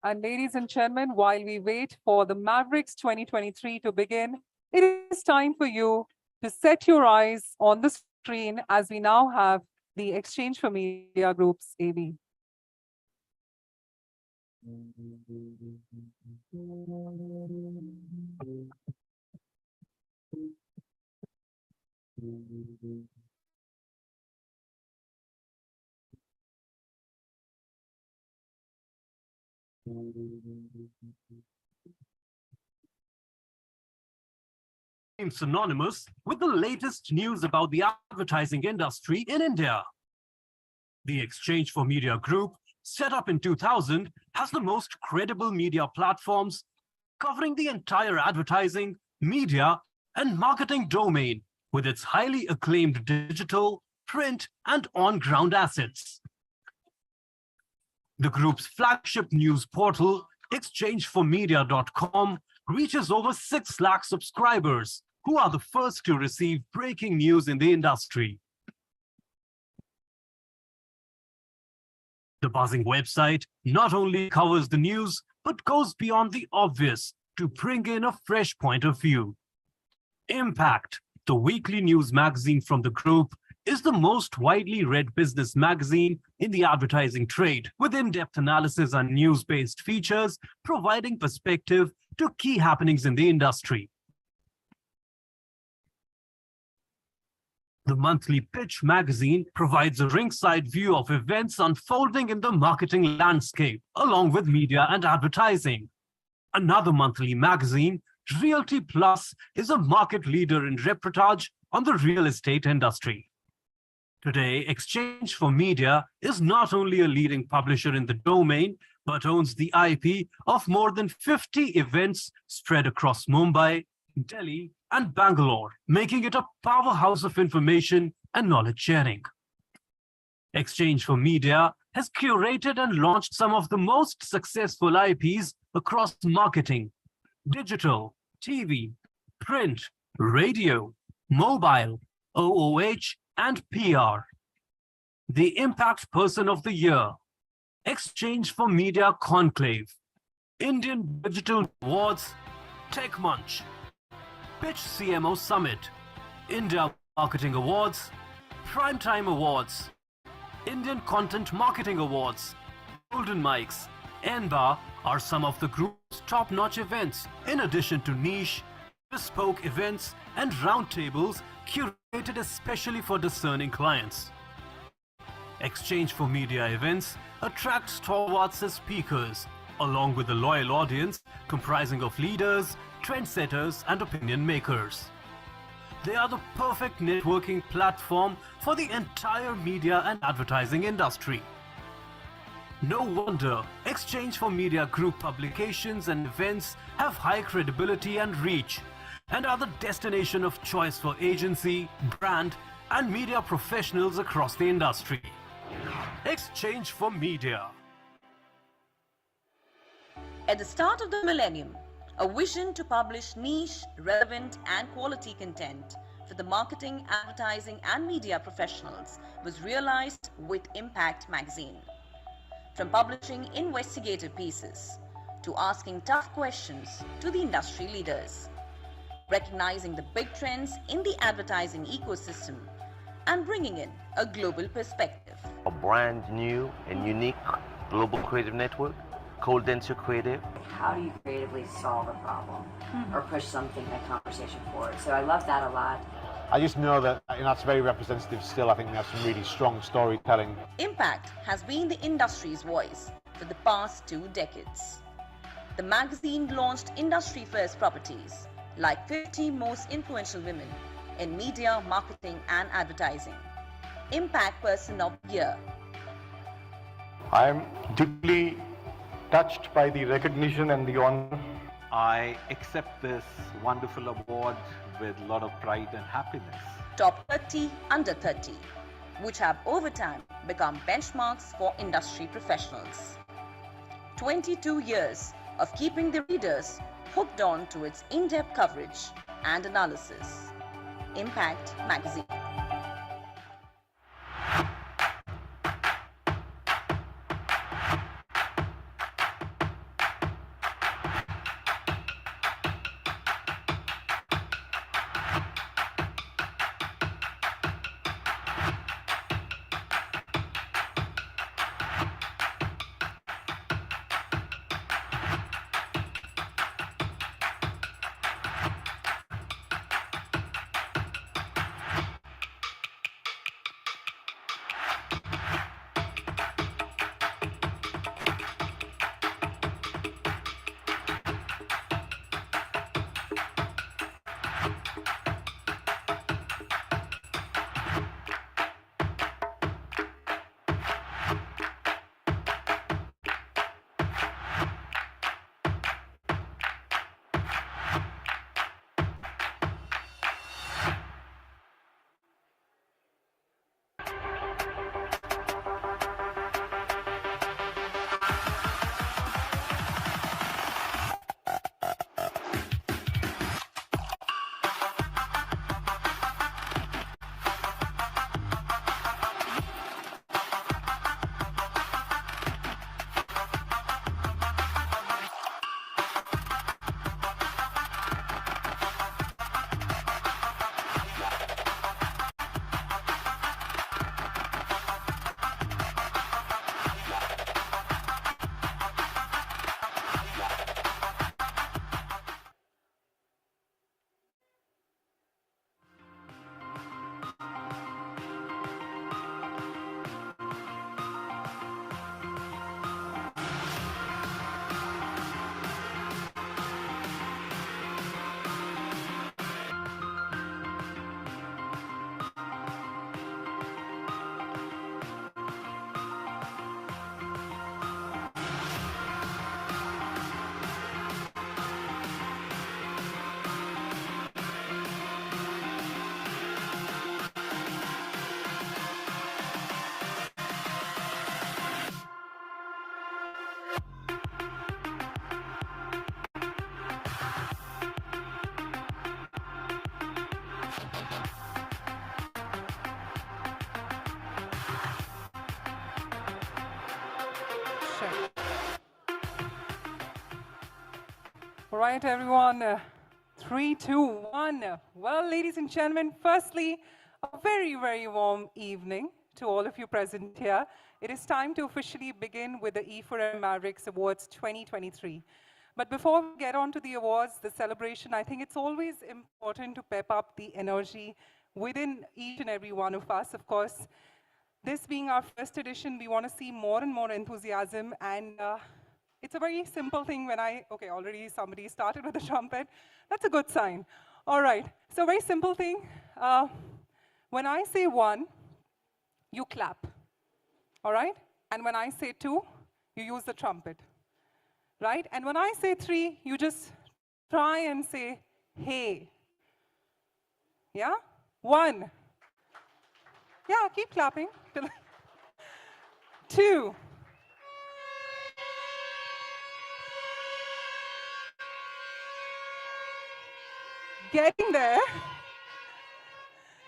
And ladies and gentlemen, while we wait for the Mavericks 2023 to begin, it is time for you to set your eyes on the screen as we now have the Exchange for Media Group's AV. Synonymous with the latest news about the advertising industry in India. The Exchange for Media Group, set up in 2000, has the most credible media platforms covering the entire advertising, media, and marketing domain with its highly acclaimed digital, print, and on-ground assets. The group's flagship news portal, exchangeformedia.com, reaches over 6 lakh subscribers, who are the first to receive breaking news in the industry. The buzzing website not only covers the news, but goes beyond the obvious to bring in a fresh point of view. Impact, the weekly news magazine from the group, is the most widely read business magazine in the advertising trade, with in-depth analysis and news-based features providing perspective to key happenings in the industry. The monthly Pitch magazine provides a ringside view of events unfolding in the marketing landscape, along with media and advertising. Another monthly magazine, Realty Plus, is a market leader in reportage on the real estate industry. Today, Exchange for Media is not only a leading publisher in the domain, but owns the IP of more than 50 events spread across Mumbai, Delhi, and Bangalore, making it a powerhouse of information and knowledge sharing. Exchange for Media has curated and launched some of the most successful IPs across marketing, digital, TV, print, radio, mobile, OOH, and PR. The Impact Person of the Year, Exchange for Media Conclave, Indian Digital Awards, Tech Munch, Pitch CMO Summit, India Marketing Awards, Primetime Awards, Indian Content Marketing Awards, Golden Mics, NBAR are some of the group's top-notch events, in addition to niche, bespoke events and roundtables curated especially for discerning clients. Exchange for Media events attract stalwarts as speakers, along with a loyal audience comprising of leaders, trendsetters, and opinion makers. They are the perfect networking platform for the entire media and advertising industry. No wonder Exchange for Media Group publications and events have high credibility and reach, and are the destination of choice for agency, brand, and media professionals across the industry. Exchange for Media. At the start of the millennium, a vision to publish niche, relevant, and quality content for the marketing, advertising, and media professionals was realized with Impact magazine. From publishing investigative pieces to asking tough questions to the industry leaders, recognizing the big trends in the advertising ecosystem and bringing in a global perspective. A brand new and unique global creative network, Cold-Denser Creative. How do you creatively solve a problem or push something in a conversation forward? So I love that a lot. I just know that that's very representative still. I think we have some really strong storytelling. Impact has been the industry's voice for the past 2 decades. The magazine launched industry-first properties like 50 most influential women in media, marketing, and advertising. Impact Person of the Year. I am deeply touched by the recognition and the honor. I accept this wonderful award with a lot of pride and happiness. Top 30 under 30, which have over time become benchmarks for industry professionals. 22 years of keeping the readers hooked on to its in-depth coverage and analysis. Impact magazine. Right, everyone. 3, 2, 1. Well, ladies and gentlemen, firstly, a very, very warm evening to all of you present here. It is time to officially begin with the E4M Mavericks Awards 2023. But before we get on to the awards, the celebration, I think it's always important to pep up the energy within each and every one of us. Of course, this being our first edition, we want to see more and more enthusiasm, and it's a very simple thing when okay, already somebody started with the trumpet. That's a good sign. All right, so very simple thing. When I say 1, you clap, all right? And when I say 2, you use the trumpet, right? And when I say 3, you just try and say, hey. Yeah? 1. Yeah, keep clapping. 2. Getting there.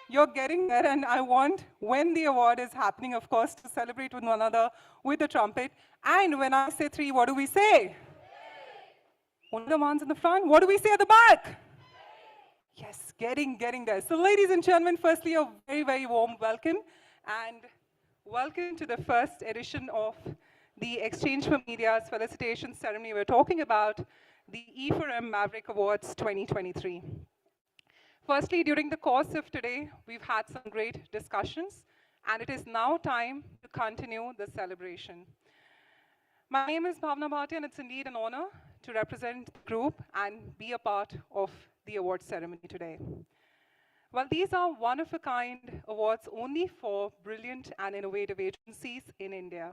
You're getting there, and I want, when the award is happening, of course, to celebrate with one another with the trumpet. And when I say 3, what do we say? Only the ones in the front. What do we say at the back? Yes, getting there. So ladies and gentlemen, firstly, a very, very warm welcome, and welcome to the first edition of the Exchange for Media's felicitation ceremony. We're talking about the E4M Maverick Awards 2023. Firstly, during the course of today, we've had some great discussions, and it is now time to continue the celebration. My name is Bhavna Bhatia, and it's indeed an honor to represent the group and be a part of the award ceremony today. Well, these are one-of-a-kind awards only for brilliant and innovative agencies in India.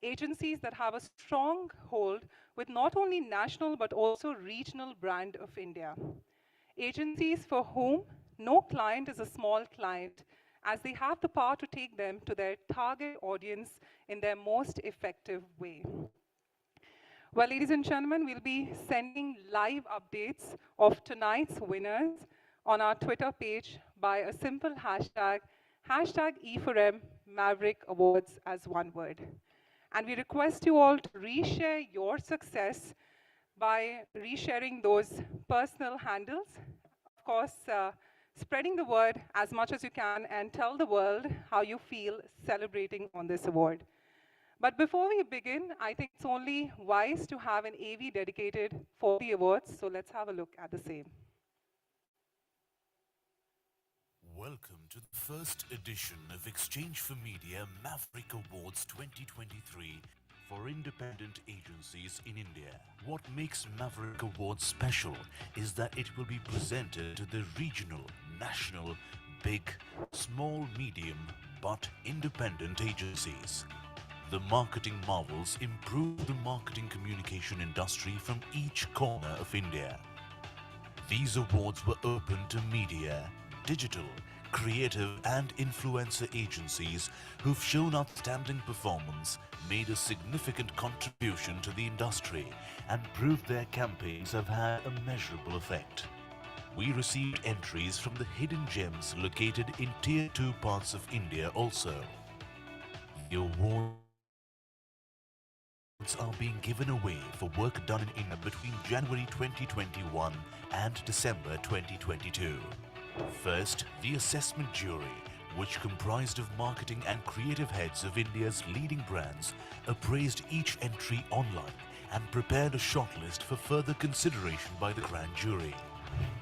Agencies that have a strong hold with not only national but also regional brand of India. Agencies for whom no client is a small client, as they have the power to take them to their target audience in their most effective way. Well, ladies and gentlemen, we'll be sending live updates of tonight's winners on our Twitter page by a simple hashtag, #E4M Maverick Awards as one word. And we request you all to reshare your success by resharing those personal handles. Of course, spreading the word as much as you can and tell the world how you feel celebrating on this award. But before we begin, I think it's only wise to have an AV dedicated for the awards, so let's have a look at the same. Welcome to the first edition of Exchange for Media Maverick Awards 2023 for independent agencies in India. What makes Maverick Awards special is that it will be presented to the regional, national, big, small, medium, but independent agencies. The marketing marvels improve the marketing communication industry from each corner of India. These awards were open to media, digital, creative and influencer agencies who've shown outstanding performance, made a significant contribution to the industry, and proved their campaigns have had a measurable effect. We received entries from the hidden gems located in Tier 2 parts of India also. The awards are being given away for work done in India between January 2021 and December 2022. First, the assessment jury, which comprised of marketing and creative heads of India's leading brands, appraised each entry online and prepared a shortlist for further consideration by the grand jury.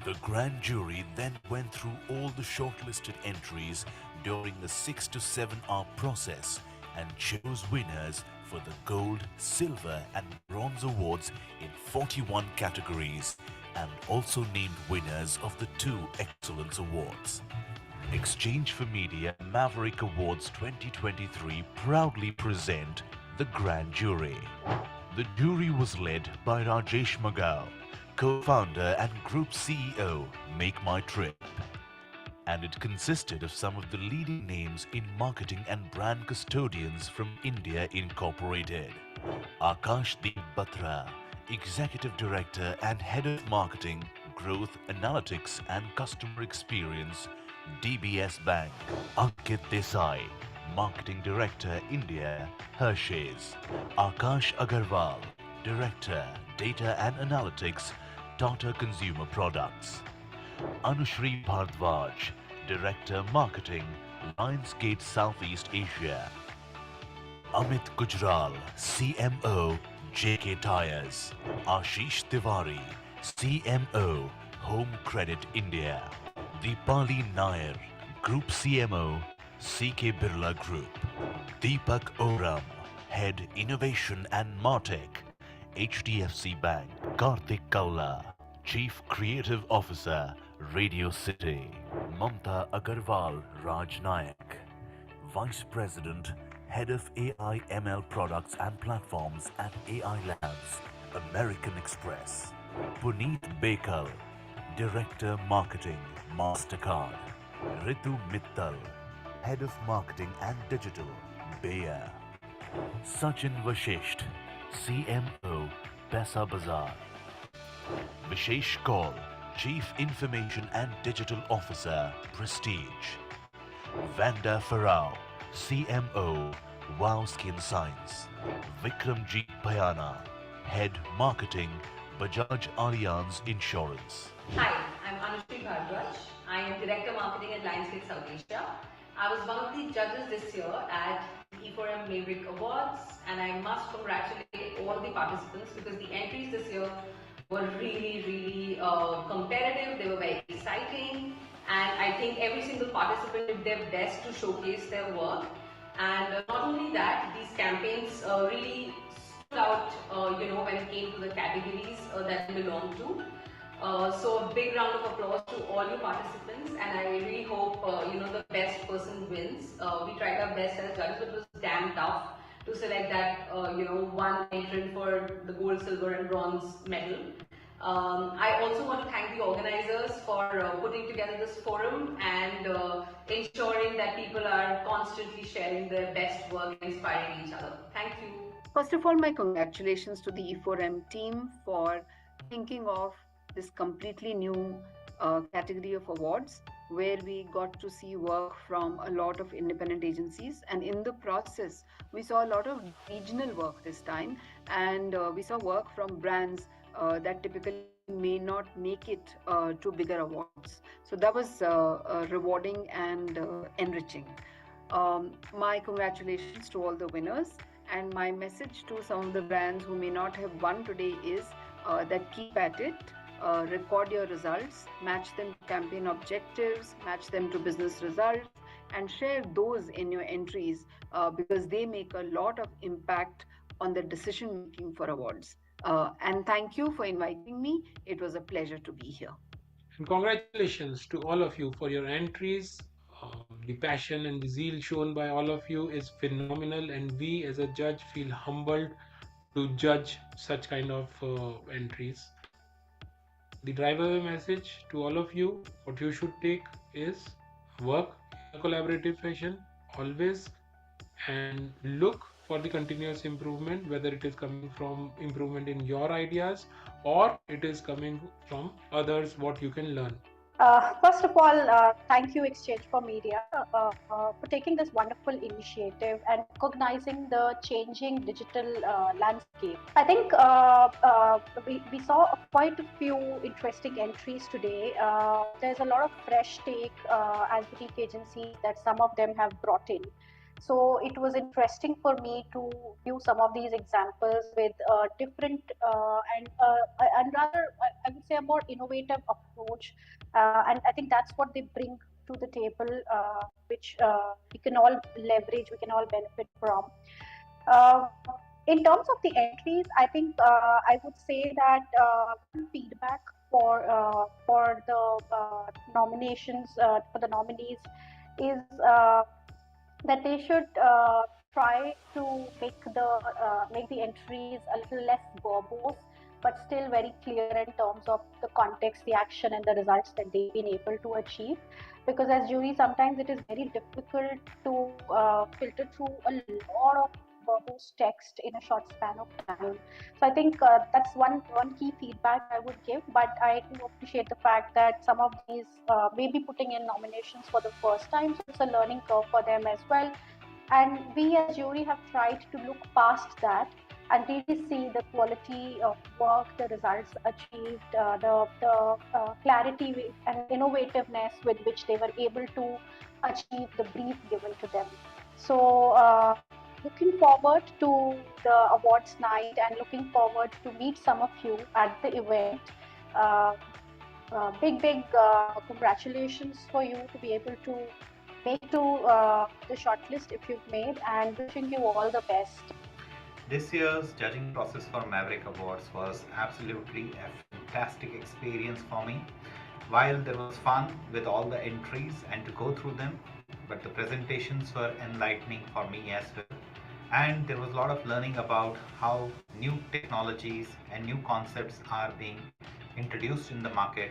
The grand jury then went through all the shortlisted entries during the 6 to 7 hour process and chose winners for the gold, silver and bronze awards in 41 categories, and also named winners of the 2 Excellence Awards. Exchange for Media Maverick Awards 2023 proudly present the Grand Jury. The jury was led by Rajesh Magao, co-founder and group CEO, Make My Trip. And it consisted of some of the leading names in marketing and brand custodians from India Incorporated. Akash Deep Batra, Executive Director and Head of Marketing, Growth, Analytics and Customer Experience, DBS Bank. Ankit Desai, Marketing Director, India, Hershey's. Akash Agarwal, Director, Data and Analytics, Tata Consumer Products. Anushri Bhardwaj, Director Marketing, Lionsgate Southeast Asia. Amit Gujral, CMO, JK Tyres. Ashish Tiwari, CMO, Home Credit India. Deepali Nair, Group CMO, CK Birla Group. Deepak Oram, Head Innovation and Martech, HDFC Bank. Karthik Kaula, Chief Creative Officer, Radio City. Mamta Agarwal Raj Nayak, Vice President, Head of AI ML Products and Platforms at AI Labs, American Express. Puneet Bekal, Director Marketing, MasterCard. Ritu Mittal, Head of Marketing and Digital, Bayer. Sachin Vashisht, CMO, Pesa Bazaar. Vishesh Kaul, Chief Information and Digital Officer, Prestige. Vanda Farao, CMO, Wow Skin Science. Vikramjit Bhayana, Head Marketing, Bajaj Allianz Insurance. Hi, I'm Anushri Bhardwaj. I am Director Marketing at Lionsgate South Asia. I was one of the judges this year at the e4m Maverick Awards, and I must congratulate all the participants because the entries this year were really competitive. They were very exciting, and I think every single participant did their best to showcase their work. And not only that, these campaigns really stood out, when it came to the categories that they belong to. So a big round of applause to all you participants, and I really hope the best person wins. We tried our best as judges, but it was damn tough to select that one entrant for the gold, silver, and bronze medal. I also want to thank the organizers for putting together this forum and ensuring that people are constantly sharing their best work and inspiring each other. Thank you. First of all, my congratulations to the e4m team for thinking of this completely new category of awards where we got to see work from a lot of independent agencies, and in the process we saw a lot of regional work this time, and we saw work from brands that typically may not make it to bigger awards. So that was rewarding and enriching. My congratulations to all the winners, and my message to some of the brands who may not have won today is that keep at it. Record your results, match them to campaign objectives, match them to business results, and share those in your entries because they make a lot of impact on the decision making for awards. And thank you for inviting me. It was a pleasure to be here. And congratulations to all of you for your entries. The passion and the zeal shown by all of you is phenomenal, and we as a judge feel humbled to judge such kind of entries. The driver message to all of you, what you should take is work in a collaborative fashion always, and look for the continuous improvement, whether it is coming from improvement in your ideas or it is coming from others, what you can learn. First of all, thank you Exchange for Media for taking this wonderful initiative and recognizing the changing digital landscape. I think we saw quite a few interesting entries today. There's a lot of fresh take as boutique agencies that some of them have brought in. So it was interesting for me to view some of these examples with different and rather, I would say, a more innovative approach. And I think that's what they bring to the table, which we can all leverage, we can all benefit from. In terms of the entries, I think I would say that feedback for the nominations, for the nominees is that they should try to make the entries a little less verbose, but still very clear in terms of the context, the action, and the results that they've been able to achieve. Because as jury, sometimes it is very difficult to filter through a lot of verbose text in a short span of time. So I think that's one key feedback I would give. But I do appreciate the fact that some of these may be putting in nominations for the first time, so it's a learning curve for them as well. And we as jury have tried to look past that and really see the quality of work, the results achieved, the clarity and innovativeness with which they were able to achieve the brief given to them. So, looking forward to the awards night and looking forward to meet some of you at the event. Uh, big congratulations for you to be able to make to the shortlist if you've made, and wishing you all the best. This year's judging process for Maverick Awards was absolutely a fantastic experience for me. While there was fun with all the entries and to go through them, but the presentations were enlightening for me as well. And there was a lot of learning about how new technologies and new concepts are being introduced in the market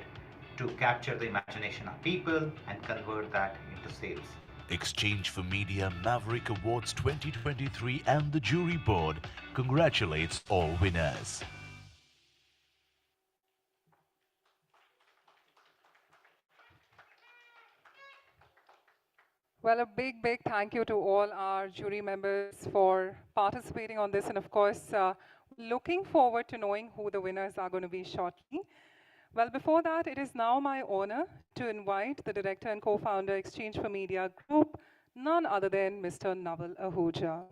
to capture the imagination of people and convert that into sales. Exchange for Media Maverick Awards 2023 and the jury board congratulates all winners. Well, a big thank you to all our jury members for participating on this. And of course, looking forward to knowing who the winners are going to be shortly. Well, before that, it is now my honor to invite the director and co-founder Exchange for Media Group, none other than Mr. Naval Ahuja.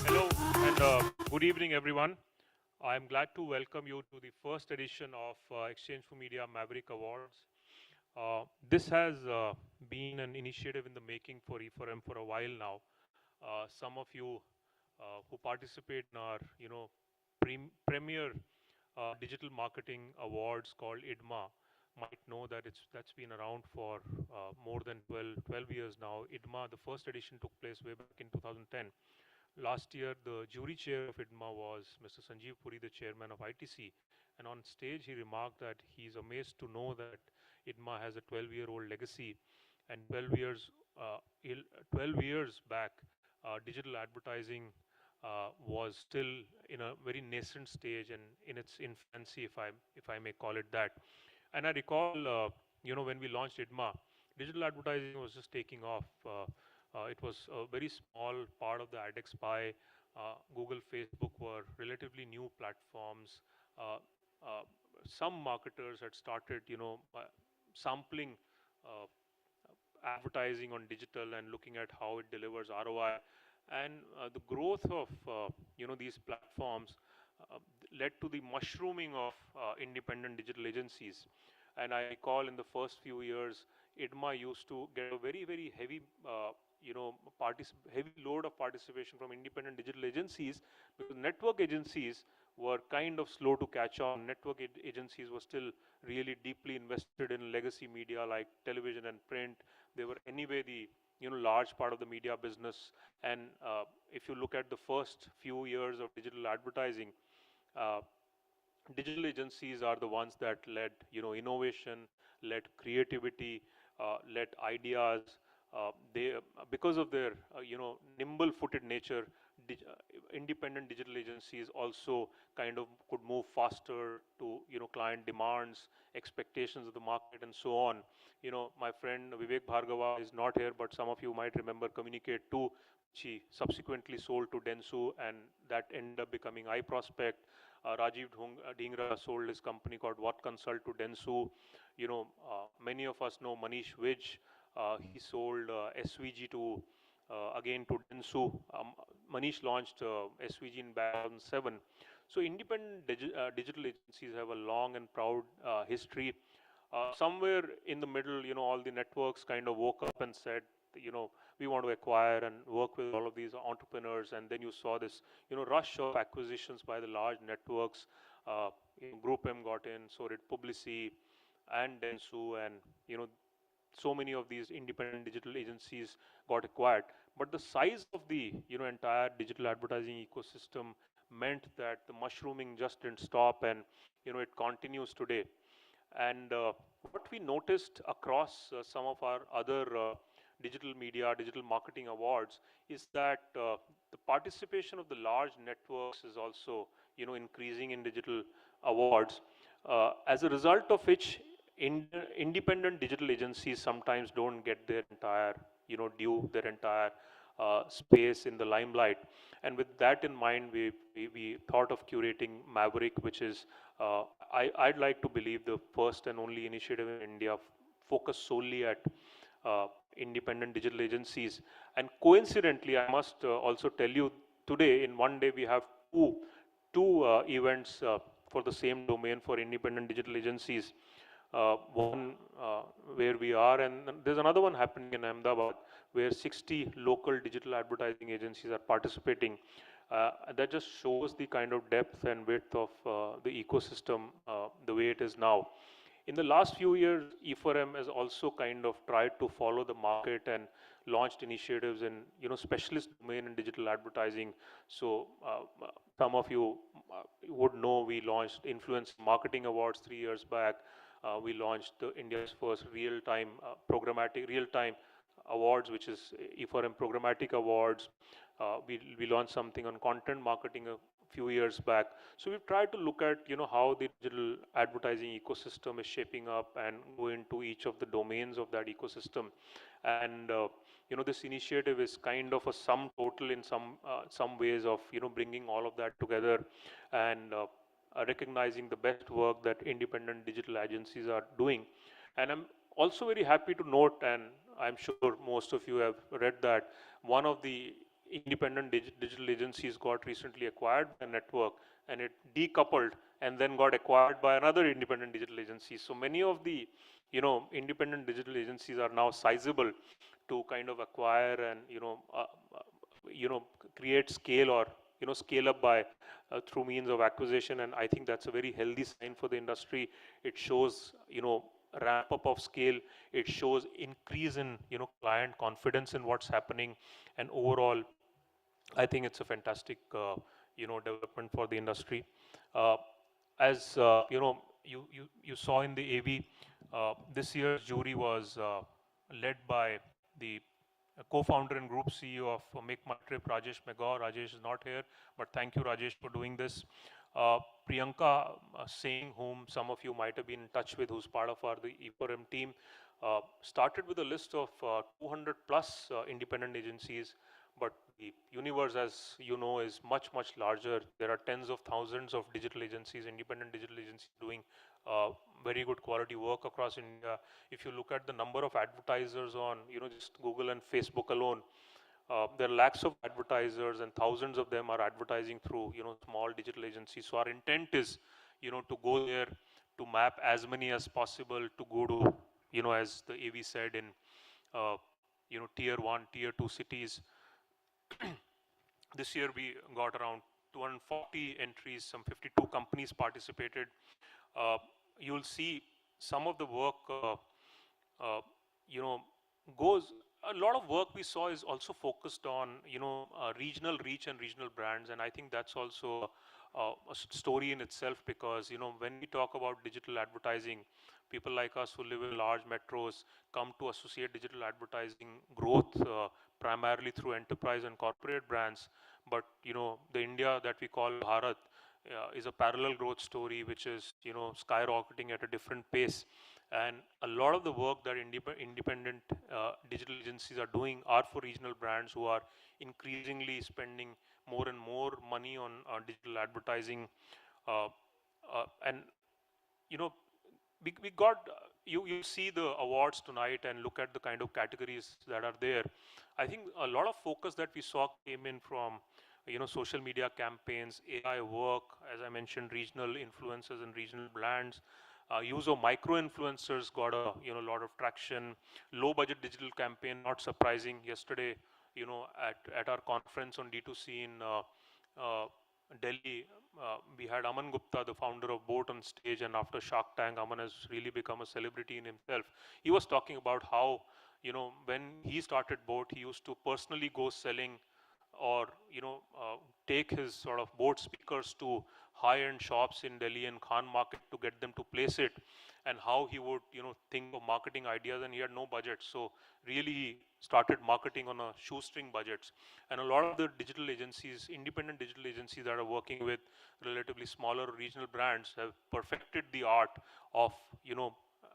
Hello and good evening, everyone. I'm glad to welcome you to the first edition of Exchange for Media Maverick Awards. This has been an initiative in the making for e4m for a while now. Some of you who participate in our, premier digital marketing awards called IDMA might know that that's been around for more than 12 years now. IDMA, the first edition took place way back in 2010. Last year, the jury chair of IDMA was Mr. Sanjeev Puri, the chairman of ITC. And on stage, he remarked that he's amazed to know that IDMA has a 12-year-old legacy. And 12 years back, digital advertising was still in a very nascent stage and in its infancy, if I may call it that. And I recall, when we launched IDMA, digital advertising was just taking off. It was a very small part of the AdX pie. Google, Facebook were relatively new platforms. Some marketers had started, sampling advertising on digital and looking at how it delivers ROI. And the growth of, these platforms led to the mushrooming of independent digital agencies. And I recall in the first few years, IDMA used to get a very heavy heavy load of participation from independent digital agencies, because network agencies were kind of slow to catch on. Network agencies were still really deeply invested in legacy media like television and print. They were anyway the large part of the media business. And if you look at the first few years of digital advertising, digital agencies are the ones that led innovation, led creativity, led ideas. They, because of their nimble-footed nature, independent digital agencies also kind of could move faster to client demands, expectations of the market, and so on. My friend Vivek Bhargava is not here, but some of you might remember Communicate 2. She subsequently sold to Dentsu, and that ended up becoming iProspect. Rajiv Dhingra sold his company called What Consult to Dentsu. Many of us know Manish Vij. He sold SVG to again to Dentsu. Manish launched SVG in 2007. So independent digital agencies have a long and proud history. Somewhere in the middle, all the networks kind of woke up and said, we want to acquire and work with all of these entrepreneurs. And then you saw this, rush of acquisitions by the large networks. Group M got in, so did Publici and Dentsu, and so many of these independent digital agencies got acquired. But the size of the entire digital advertising ecosystem meant that the mushrooming just didn't stop, and it continues today. And what we noticed across some of our other digital media, digital marketing awards is that the participation of the large networks is also increasing in digital awards. As a result of which, independent digital agencies sometimes don't get their entire, due, their entire space in the limelight. And with that in mind, we thought of curating Maverick, which is, I'd like to believe, the first and only initiative in India focused solely at uh, independent digital agencies. And coincidentally, I must also tell you, today, in one day, we have two events for the same domain for independent digital agencies. One where we are, and there's another one happening in Ahmedabad where 60 local digital advertising agencies are participating. That just shows the kind of depth and width of the ecosystem the way it is now. In the last few years, e4m has also kind of tried to follow the market and launched initiatives in specialist domain in digital advertising. So some of you would know we launched Influence Marketing Awards 3 years back. We launched India's first real-time programmatic real-time awards, which is e4m Programmatic Awards. We launched something on content marketing a few years back. So we've tried to look at how the digital advertising ecosystem is shaping up and go into each of the domains of that ecosystem. And this initiative is kind of a sum total in some ways of bringing all of that together and recognizing the best work that independent digital agencies are doing. And I'm also very happy to note, and I'm sure most of you have read that, one of the independent digital agencies got recently acquired by a network, and it decoupled and then got acquired by another independent digital agency. So many of the independent digital agencies are now sizable to kind of acquire and create scale, or scale up by through means of acquisition. And I think that's a very healthy sign for the industry. It shows ramp up of scale. It shows increase in client confidence in what's happening, and overall I think it's a fantastic development for the industry. As you saw in the AV, this year's jury was led by the co-founder and group CEO of Make My Trip, Rajesh Meghaw. Rajesh is not here, but thank you, Rajesh, for doing this. Priyanka Singh, whom some of you might have been in touch with, who's part of the e4m team, started with a list of 200 plus independent agencies, but the universe, as you know, is much, much larger. There are tens of thousands of digital agencies, independent digital agencies, doing very good quality work across India. If you look at the number of advertisers on just Google and Facebook alone, there are lakhs of advertisers, and thousands of them are advertising through small digital agencies. So our intent is to go there, to map as many as possible, to go to as the AV said, in tier 1, tier 2 cities. This year we got around 240 entries, some 52 companies participated. You'll see some of the work goes, a lot of work we saw is also focused on regional reach and regional brands, and I think that's also a story in itself, because when we talk about digital advertising, people like us who live in large metros come to associate digital advertising growth primarily through enterprise and corporate brands. But the India that we call Bharat is a parallel growth story, which is skyrocketing at a different pace. And a lot of the work that independent digital agencies are doing are for regional brands who are increasingly spending more and more money on digital advertising. And we got, you see the awards tonight and look at the kind of categories that are there. I think a lot of focus that we saw came in from social media campaigns, AI work, as I mentioned, regional influencers and regional brands. Use of micro-influencers got a lot of traction. Low-budget digital campaign, not surprising. Yesterday, at our conference on D2C in Delhi, we had Aman Gupta, the founder of Boat, on stage, and after Shark Tank, Aman has really become a celebrity in himself. He was talking about how when he started Boat, he used to personally go selling, or take his sort of boat speakers to high-end shops in Delhi and Khan Market to get them to place it, and how he would think of marketing ideas, and he had no budget. So really he started marketing on a shoestring budgets. And a lot of the digital agencies, independent digital agencies that are working with relatively smaller regional brands, have perfected the art of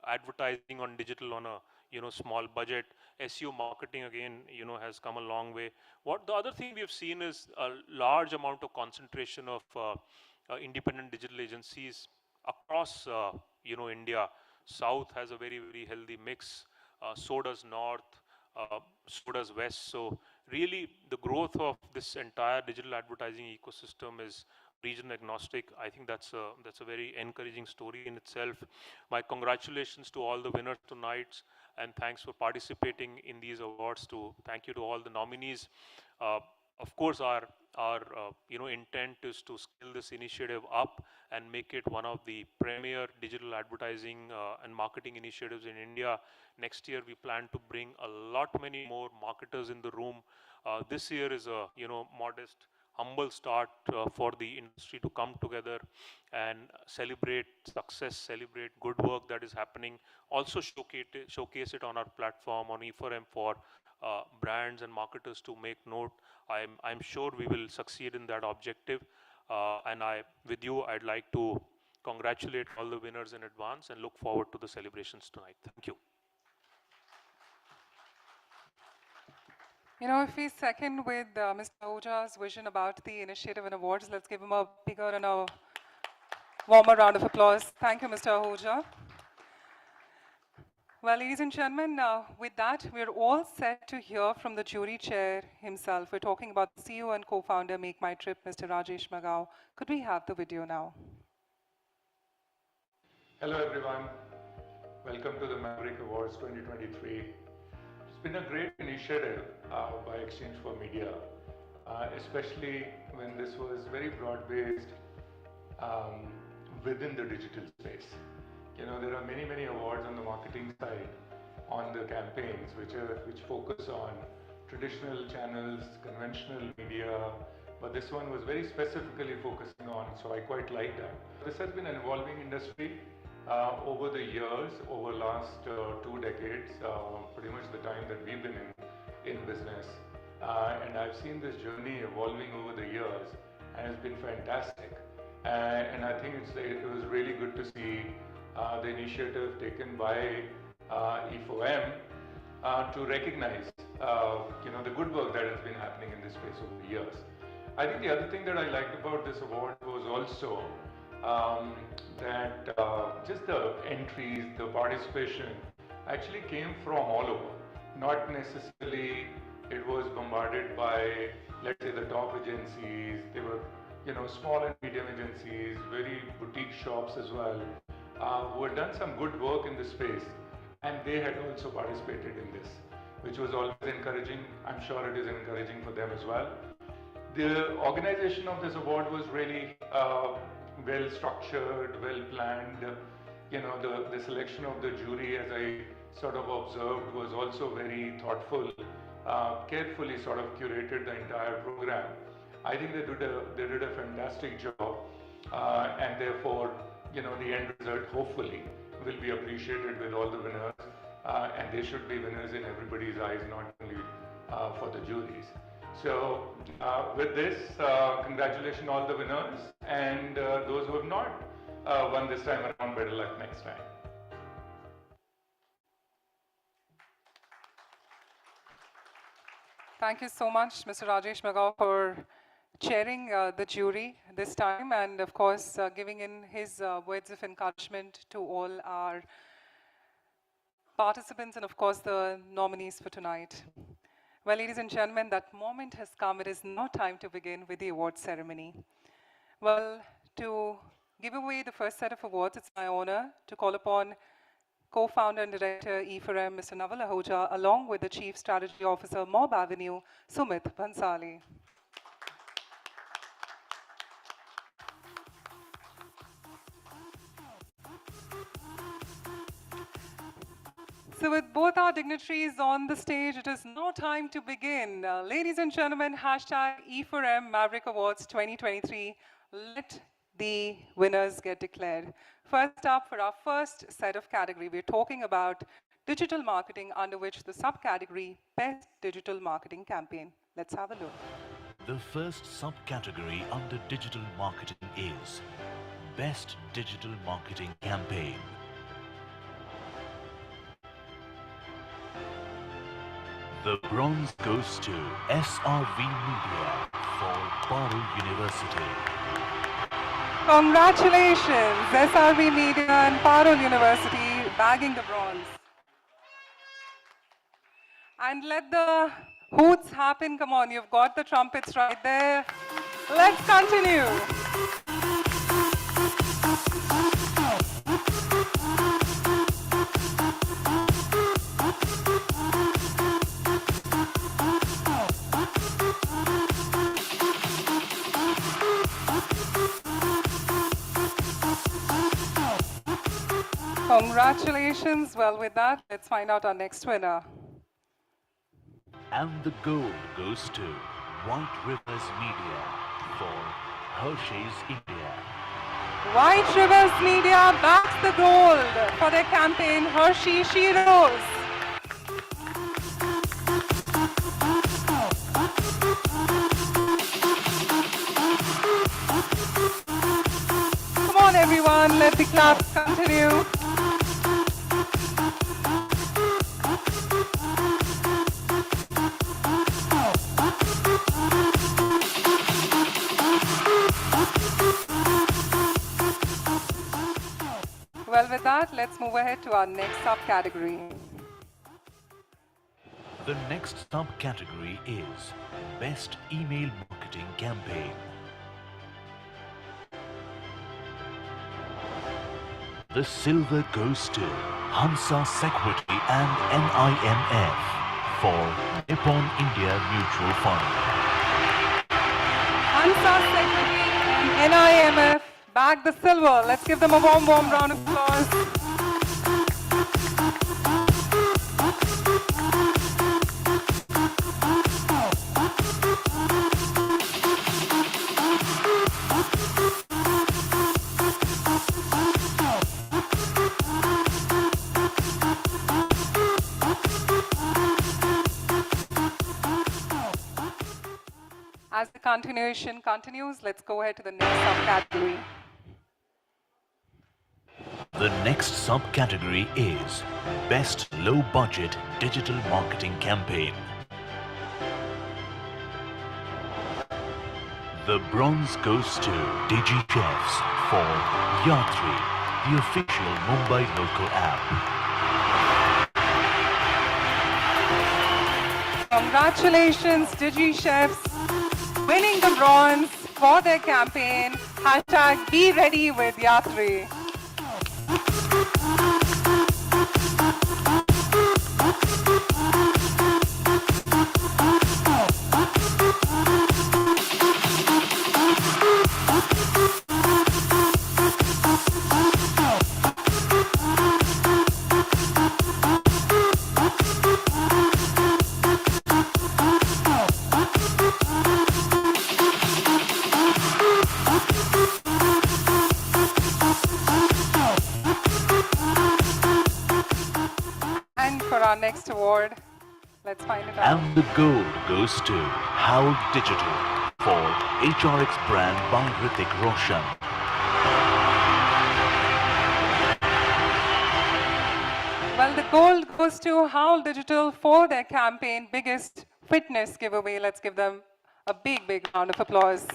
advertising on digital on a small budget. SEO marketing again has come a long way. What the other thing we have seen is a large amount of concentration of independent digital agencies across India. South has a very healthy mix. So does North. So does West. So really, the growth of this entire digital advertising ecosystem is region agnostic. I think that's a very encouraging story in itself. My congratulations to all the winners tonight, and thanks for participating in these awards. Thank you to all the nominees. Of course, our intent is to scale this initiative up and make it one of the premier digital advertising and marketing initiatives in India. Next year, we plan to bring a lot many more marketers in the room. This year is a modest, humble start for the industry to come together and celebrate success, celebrate good work that is happening. Also showcase it on our platform on e4m for brands and marketers to make note. I'm sure we will succeed in that objective. And with you, I'd like to congratulate all the winners in advance and look forward to the celebrations tonight. Thank you. If we second with Mr. Ahuja's vision about the initiative and awards, let's give him a bigger and a warmer round of applause. Thank you, Mr. Ahuja. Well, ladies and gentlemen, with that, we're all set to hear from the jury chair himself. We're talking about the CEO and co-founder, Make My Trip, Mr. Rajesh Magao. Could we have the video now? Hello, everyone. Welcome to the Maverick Awards 2023. It's been a great initiative by Exchange for Media, especially when this was very broad-based within the digital space. There are many awards on the marketing side on the campaigns which focus on traditional channels, conventional media, but this one was very specifically focusing on, so I quite like that. This has been an evolving industry over the years, over last 2 decades, pretty much the time that we've been in business. And I've seen this journey evolving over the years, and it's been fantastic. And I think it was really good to see the initiative taken by e4m to recognize the good work that has been happening in this space over the years. I think the other thing that I liked about this award was also that just the entries, the participation actually came from all over. Not necessarily it was bombarded by, let's say, the top agencies. They were, small and medium agencies, very boutique shops as well, who had done some good work in this space, and they had also participated in this, which was always encouraging. I'm sure it is encouraging for them as well. The organization of this award was really well structured, well planned. The selection of the jury, as I sort of observed, was also very thoughtful, carefully sort of curated the entire program. I think they did a fantastic job, and therefore, the end result hopefully will be appreciated with all the winners, and they should be winners in everybody's eyes, not only for the juries. So with this, congratulations all the winners, and those who have not won this time around, better luck next time. Thank you so much, Mr. Rajesh Magao, for chairing the jury this time, and of course giving in his words of encouragement to all our participants and of course the nominees for tonight. Well, ladies and gentlemen, that moment has come. It is now time to begin with the award ceremony. Well, to give away the first set of awards, it's my honor to call upon co-founder and director e4m, Mr. Naval Ahuja, along with the Chief Strategy Officer, Mob Avenue, Sumit Bhansali. So with both our dignitaries on the stage, it is now time to begin. Ladies and gentlemen, hashtag e4m Maverick Awards 2023. Let the winners get declared. First up, for our first set of category, we're talking about digital marketing, under which the subcategory Best Digital Marketing Campaign. Let's have a look. The first subcategory under digital marketing is Best Digital Marketing Campaign. The bronze goes to SRV Media for Parul University. Congratulations, SRV Media and Parul University bagging the bronze. And let the hoots happen. Come on, you've got the trumpets right there. Let's continue. Congratulations. Well, with that, let's find out our next winner. And the gold goes to White Rivers Media for Hershey's India. White Rivers Media backs the gold for their campaign Hershey She Rose. Come on everyone, let the claps continue. Well, with that, let's move ahead to our next subcategory. The next subcategory is Best Email Marketing Campaign. The silver goes to Hansa Security and NIMF for Nippon India Mutual Fund. Hansa Security and NIMF bag the silver. Let's give them a warm round of applause. As the continuation continues, let's go ahead to the next subcategory. The next subcategory is Best Low Budget Digital Marketing Campaign. The bronze goes to DigiChefs for Yatri, the official Mumbai local app. Congratulations, DigiChefs, winning the bronze for their campaign, hashtag Be Ready with Yatri. Our next award. Let's find it out. And the gold goes to How Digital for HRX brand by Hrithik Roshan. Well, the gold goes to Howl Digital for their campaign biggest fitness giveaway. Let's give them a big round of applause.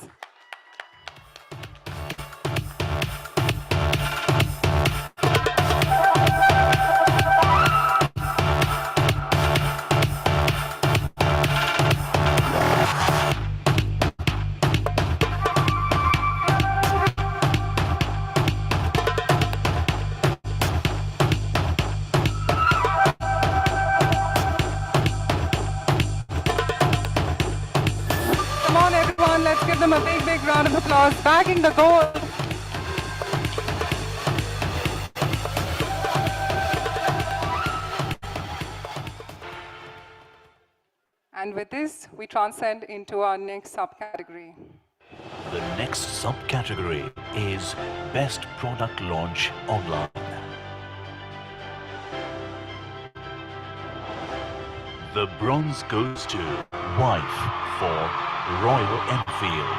Let's give them a big round of applause, bagging the gold. And with this, we transcend into our next subcategory. The next subcategory is Best Product Launch Online. The bronze goes to Wife for Royal Enfield.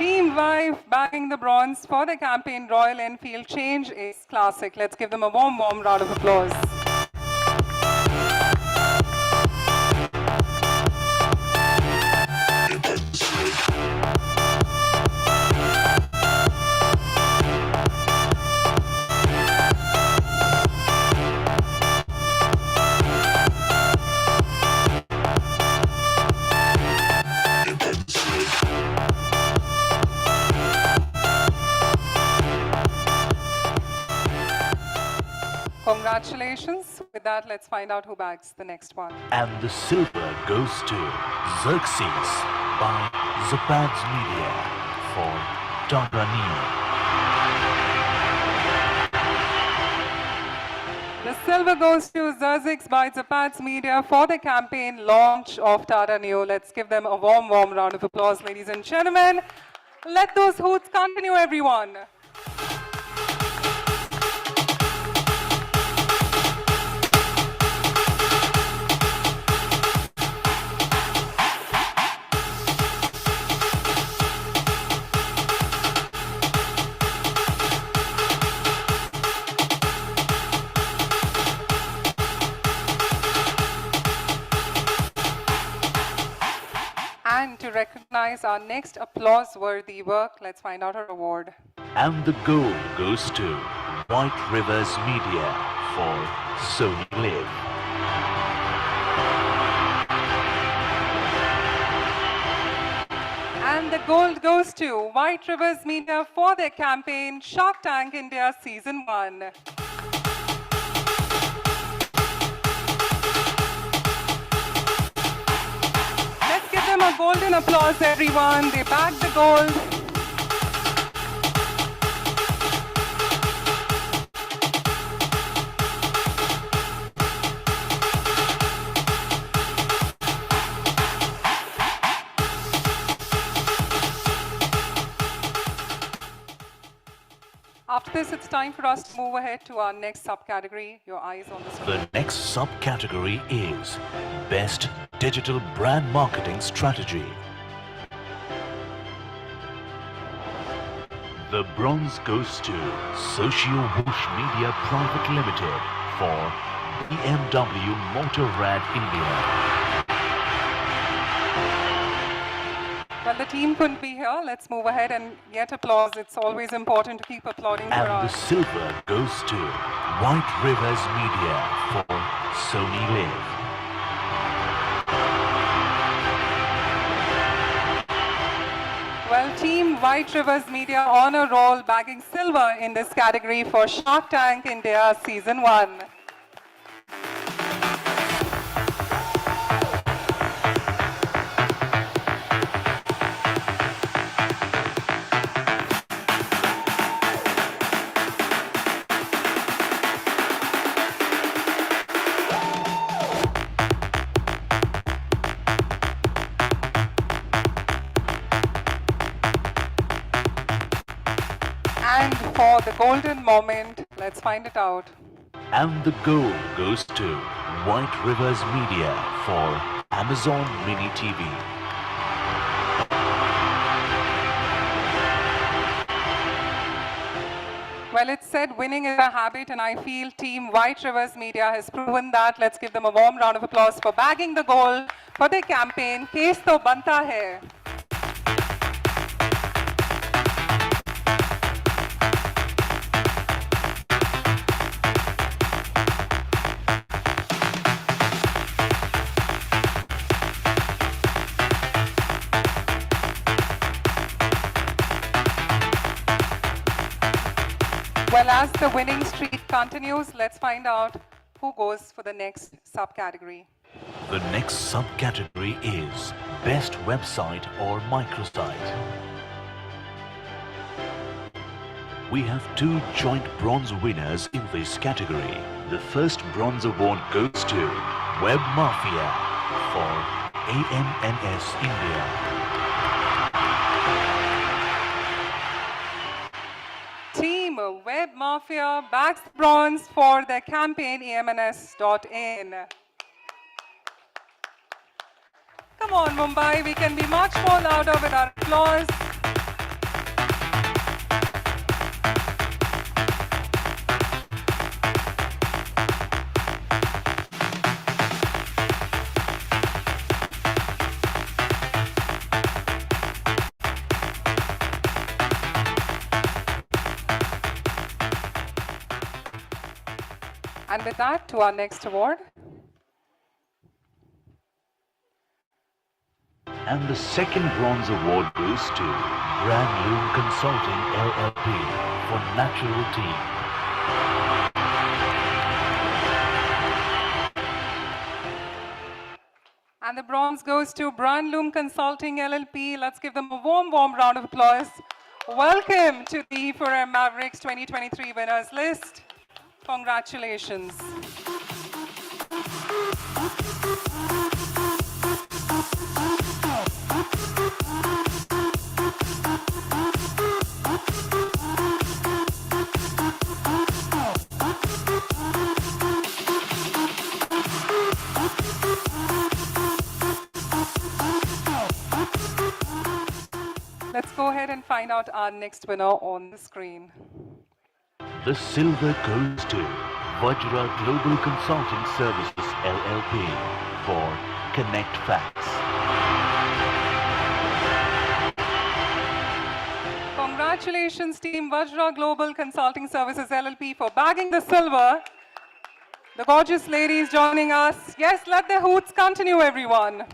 Team Vive bagging the bronze for the campaign Royal Enfield Change is Classic. Let's give them a warm round of applause. Congratulations. With that, let's find out who bags the next one. And the silver goes to Xerxes by Zapad's Media for Tata Neo. The silver goes to Xerxes by Zapad's Media for the campaign launch of Tata Neo. Let's give them a warm round of applause, ladies and gentlemen. Let those hoots continue, everyone. And to recognize our next applause-worthy work, let's find out our award. And the gold goes to White Rivers Media for Sony Live. And the gold goes to White Rivers Media for their campaign Shark Tank India Season 1. Give them a golden applause, everyone. They bagged the gold. After this, it's time for us to move ahead to our next subcategory. Your eyes on the screen. The next subcategory is Best Digital Brand Marketing Strategy. The bronze goes to Social Whoosh Media Private Limited for BMW Motorrad India. Well, the team couldn't be here. Let's move ahead and get applause. It's always important to keep applauding for And the us. silver goes to White Rivers Media for Sony Live. Well, Team White Rivers Media on a roll, bagging silver in this category for Shark Tank India Season 1. And for the golden moment, let's find it out. And the gold goes to White Rivers Media for Amazon Mini TV. Well, it's said winning is a habit, and I feel Team White Rivers Media has proven that. Let's give them a warm round of applause for bagging the gold for their campaign, Case To Banta Hai. Well, as the winning streak continues, let's find out who goes for the next subcategory. The next subcategory is Best Website or Microsite. We have two joint bronze winners in this category. The first bronze award goes to Web Mafia for AMNS India. Team Web Mafia bags bronze for their campaign EMNS.in. Come on, Mumbai, we can be much more louder with our applause. And with that, to our next award. And the second bronze award goes to Brand Loom Consulting LLP for Natural Team. And the bronze goes to Brand Loom Consulting LLP. Let's give them a warm, warm round of applause. Welcome to the e4m Mavericks 2023 winners list. Congratulations. Let's go ahead and find out our next winner on the screen. The silver goes to Vajra Global Consulting Services LLP for Connect Facts. Congratulations, Team Vajra Global Consulting Services LLP for bagging the silver. The gorgeous ladies joining us. Yes, let the hoots continue, everyone.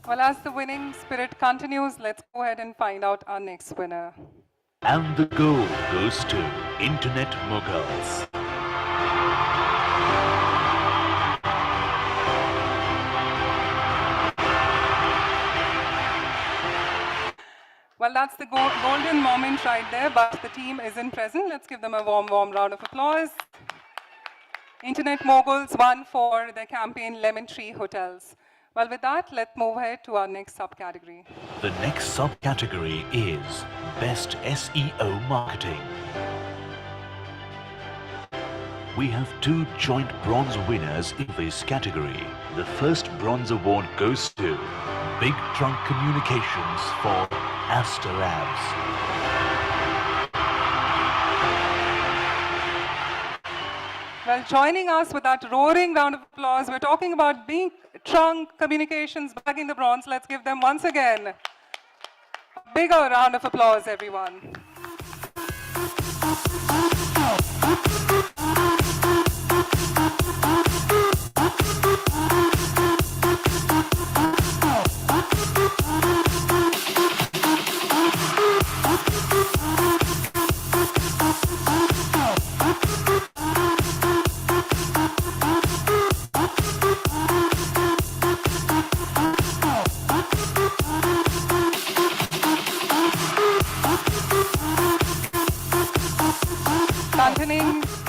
Well, as the winning spirit continues, let's go ahead and find out our next winner. And the gold goes to Internet Moguls. Well, that's the golden moment right there, but the team isn't present. Let's give them a warm, warm round of applause. Internet Moguls won for their campaign Lemon Tree Hotels. Well, with that, let's move ahead to our next subcategory. The next subcategory is Best SEO Marketing. We have two joint bronze winners in this category. The first bronze award goes to Big Trunk Communications for Aster Labs. Well, joining us with that roaring round of applause, we're talking about Big Trunk Communications bagging the bronze. Let's give them once again a bigger round of applause, everyone.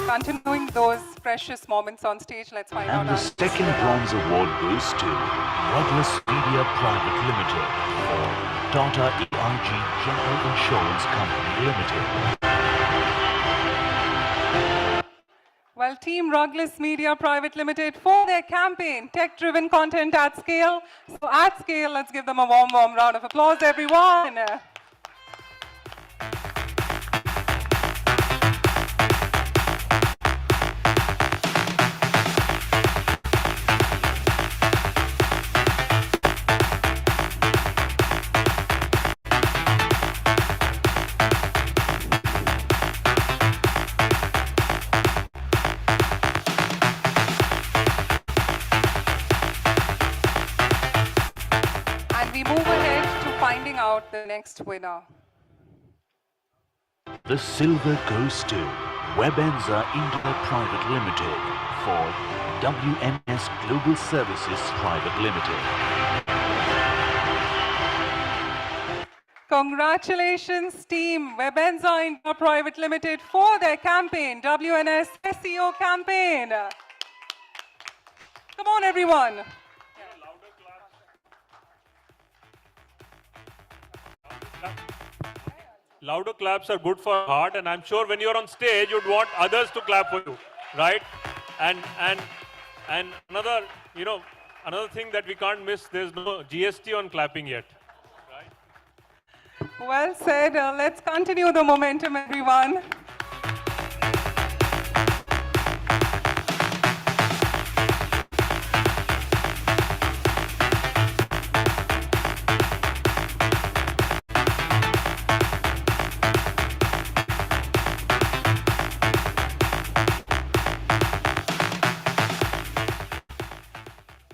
Continuing those precious moments on stage, let's find out. And the second bronze award goes to Douglas Media Private Limited for Tata AIG General Insurance Company Limited. Well, Team Douglas Media Private Limited for their campaign, Tech-Driven Content at Scale. So at scale, let's give them a warm, warm round of applause, everyone. We move ahead to finding out the next winner. The silver goes to Webenza India Private Limited for WNS Global Services Private Limited. Congratulations, Team Webenza India Private Limited for their campaign, WNS SEO campaign. Come on, everyone. Louder claps are good for heart, and I'm sure when you're on stage, you'd want others to clap for you, right? And another, another thing that we can't miss, there's no GST on clapping yet. Well said. Let's continue the momentum, everyone.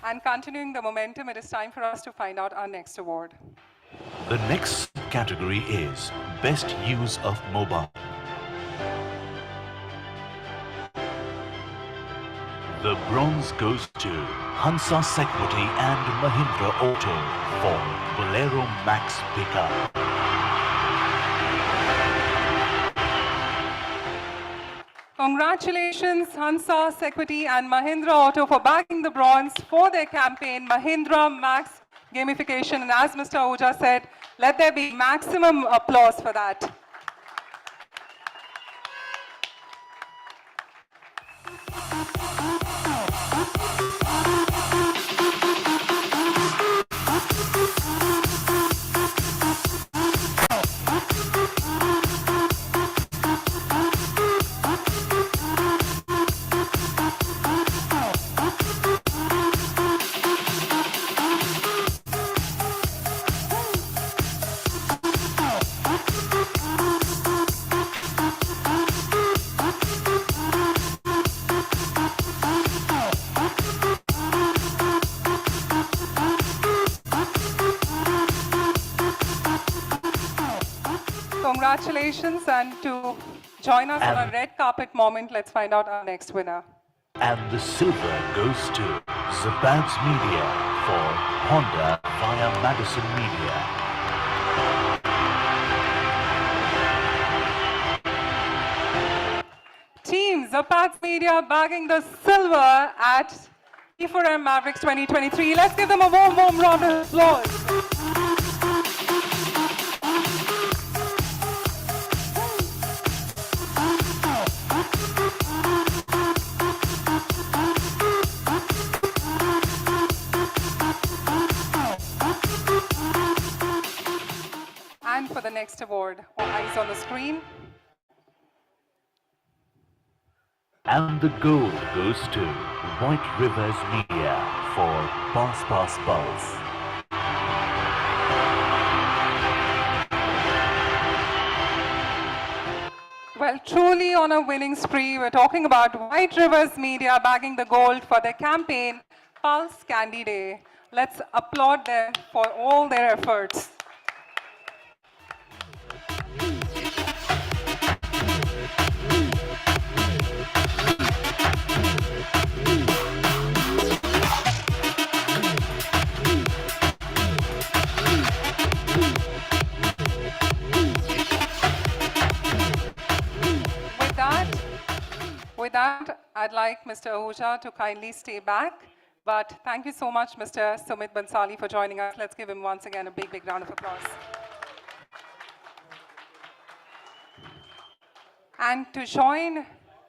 And continuing the momentum, it is time for us to find out our next award. The next category is Best Use of Mobile. The bronze goes to Hansa Security and Mahindra Auto for Bolero Max Pickup. Congratulations, Hansa Security and Mahindra Auto for bagging the bronze for their campaign, Mahindra Max Gamification. And as Mr. Ahuja said, let there be maximum applause for that. Congratulations, and to join us on a red carpet moment, let's find out our next winner. And the silver goes to Zababs Media for Honda via Madison Media. Team Zababs Media bagging the silver at e4m Mavericks 2023. Let's give them a warm round of applause. And for the next award, all eyes on the screen. And the gold goes to White Rivers Media for Pass Pass Pulse. Well, truly on a winning spree. We're talking about White Rivers Media bagging the gold for their campaign, Pulse Candy Day. Let's applaud them for all their efforts. With that, I'd like Mr. Ahuja to kindly stay back. But thank you so much, Mr. Sumit Bansali, for joining us. Let's give him once again a big round of applause. And to join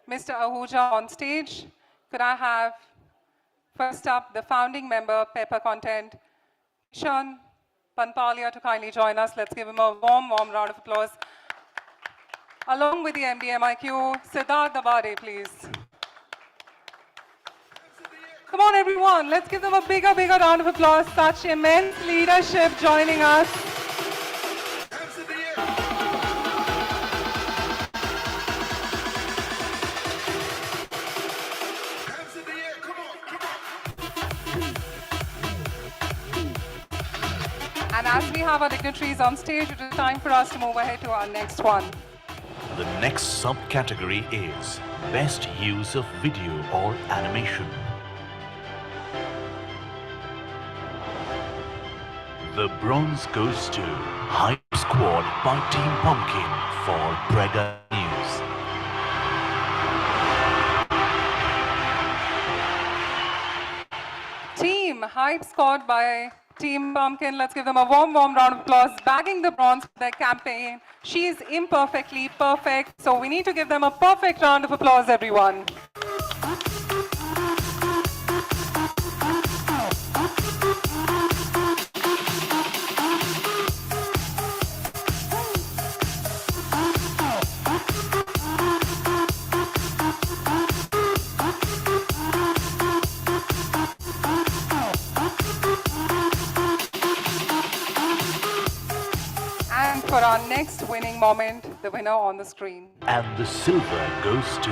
Mr. Ahuja on stage, could I have first up the founding member, Pepper Content, Sean Panpalia, to kindly join us. Let's give him a warm round of applause. Along with the MDMIQ, Siddharth Dabade, please. Come on, everyone. Let's give them a bigger round of applause. Such immense leadership joining us. And as we have our dignitaries on stage, it is time for us to move ahead to our next one. The next subcategory is Best Use of Video or Animation. The bronze goes to Hype Squad by Team Pumpkin for Brega News. Team Hype Squad by Team Pumpkin, let's give them a warm round of applause, bagging the bronze for their campaign. She is imperfectly perfect, so we need to give them a perfect round of applause, everyone. our next winning moment, the winner on the screen. And the silver goes to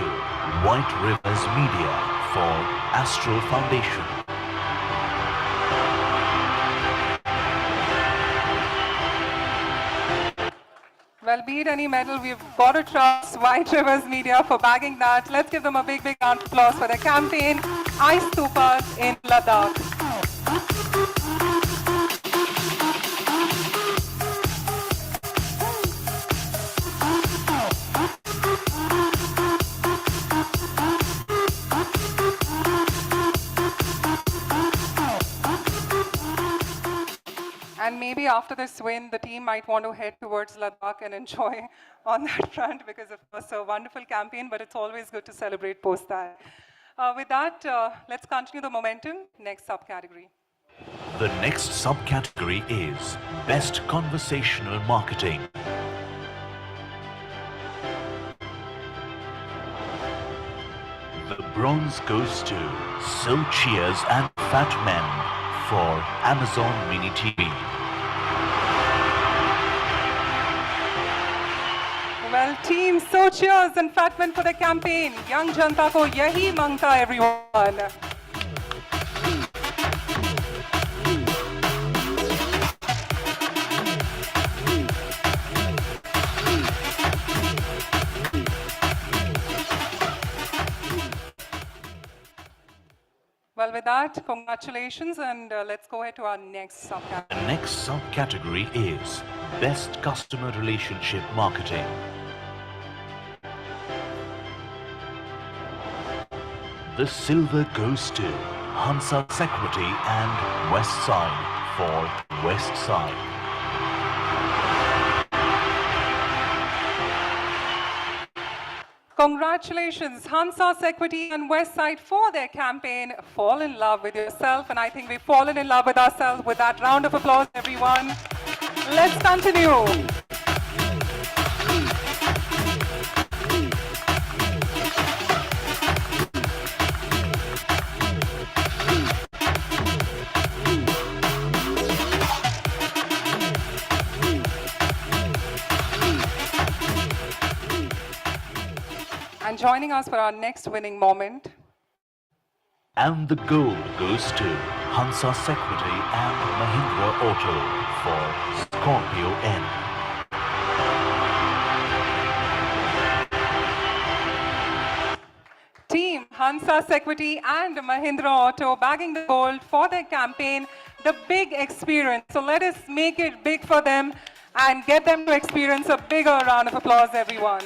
White Rivers Media for Astro Foundation. Well, be it any medal, we've got to trust White Rivers Media for bagging that. Let's give them a big, big round of applause for their campaign, Ice Stupas in Ladakh. And maybe after this win, the team might want to head towards Ladakh and enjoy on that front because it was a wonderful campaign, but it's always good to celebrate post that. With that, let's continue the momentum. Next subcategory. The next subcategory is Best Conversational Marketing. The bronze goes to So Cheers and Fat Men for Amazon Mini TV. Well, team, so cheers and Fat Men for the campaign. Young Janta ko yahi mangta, everyone. Well, with that, congratulations, and let's go ahead to our next subcategory. The next subcategory is Best Customer Relationship Marketing. The silver goes to Hansa Security and West Side for West Side. Congratulations, Hansa Security and Westside for their campaign, Fall in Love with Yourself. And I think we've fallen in love with ourselves with that round of applause, everyone. Let's continue. And joining us for our next winning moment. And the gold goes to Hansa Security and Mahindra Auto for Scorpio N. Team Hansa Security and Mahindra Auto bagging the gold for their campaign, The Big Experience. So let us make it big for them and get them to experience a bigger round of applause, everyone.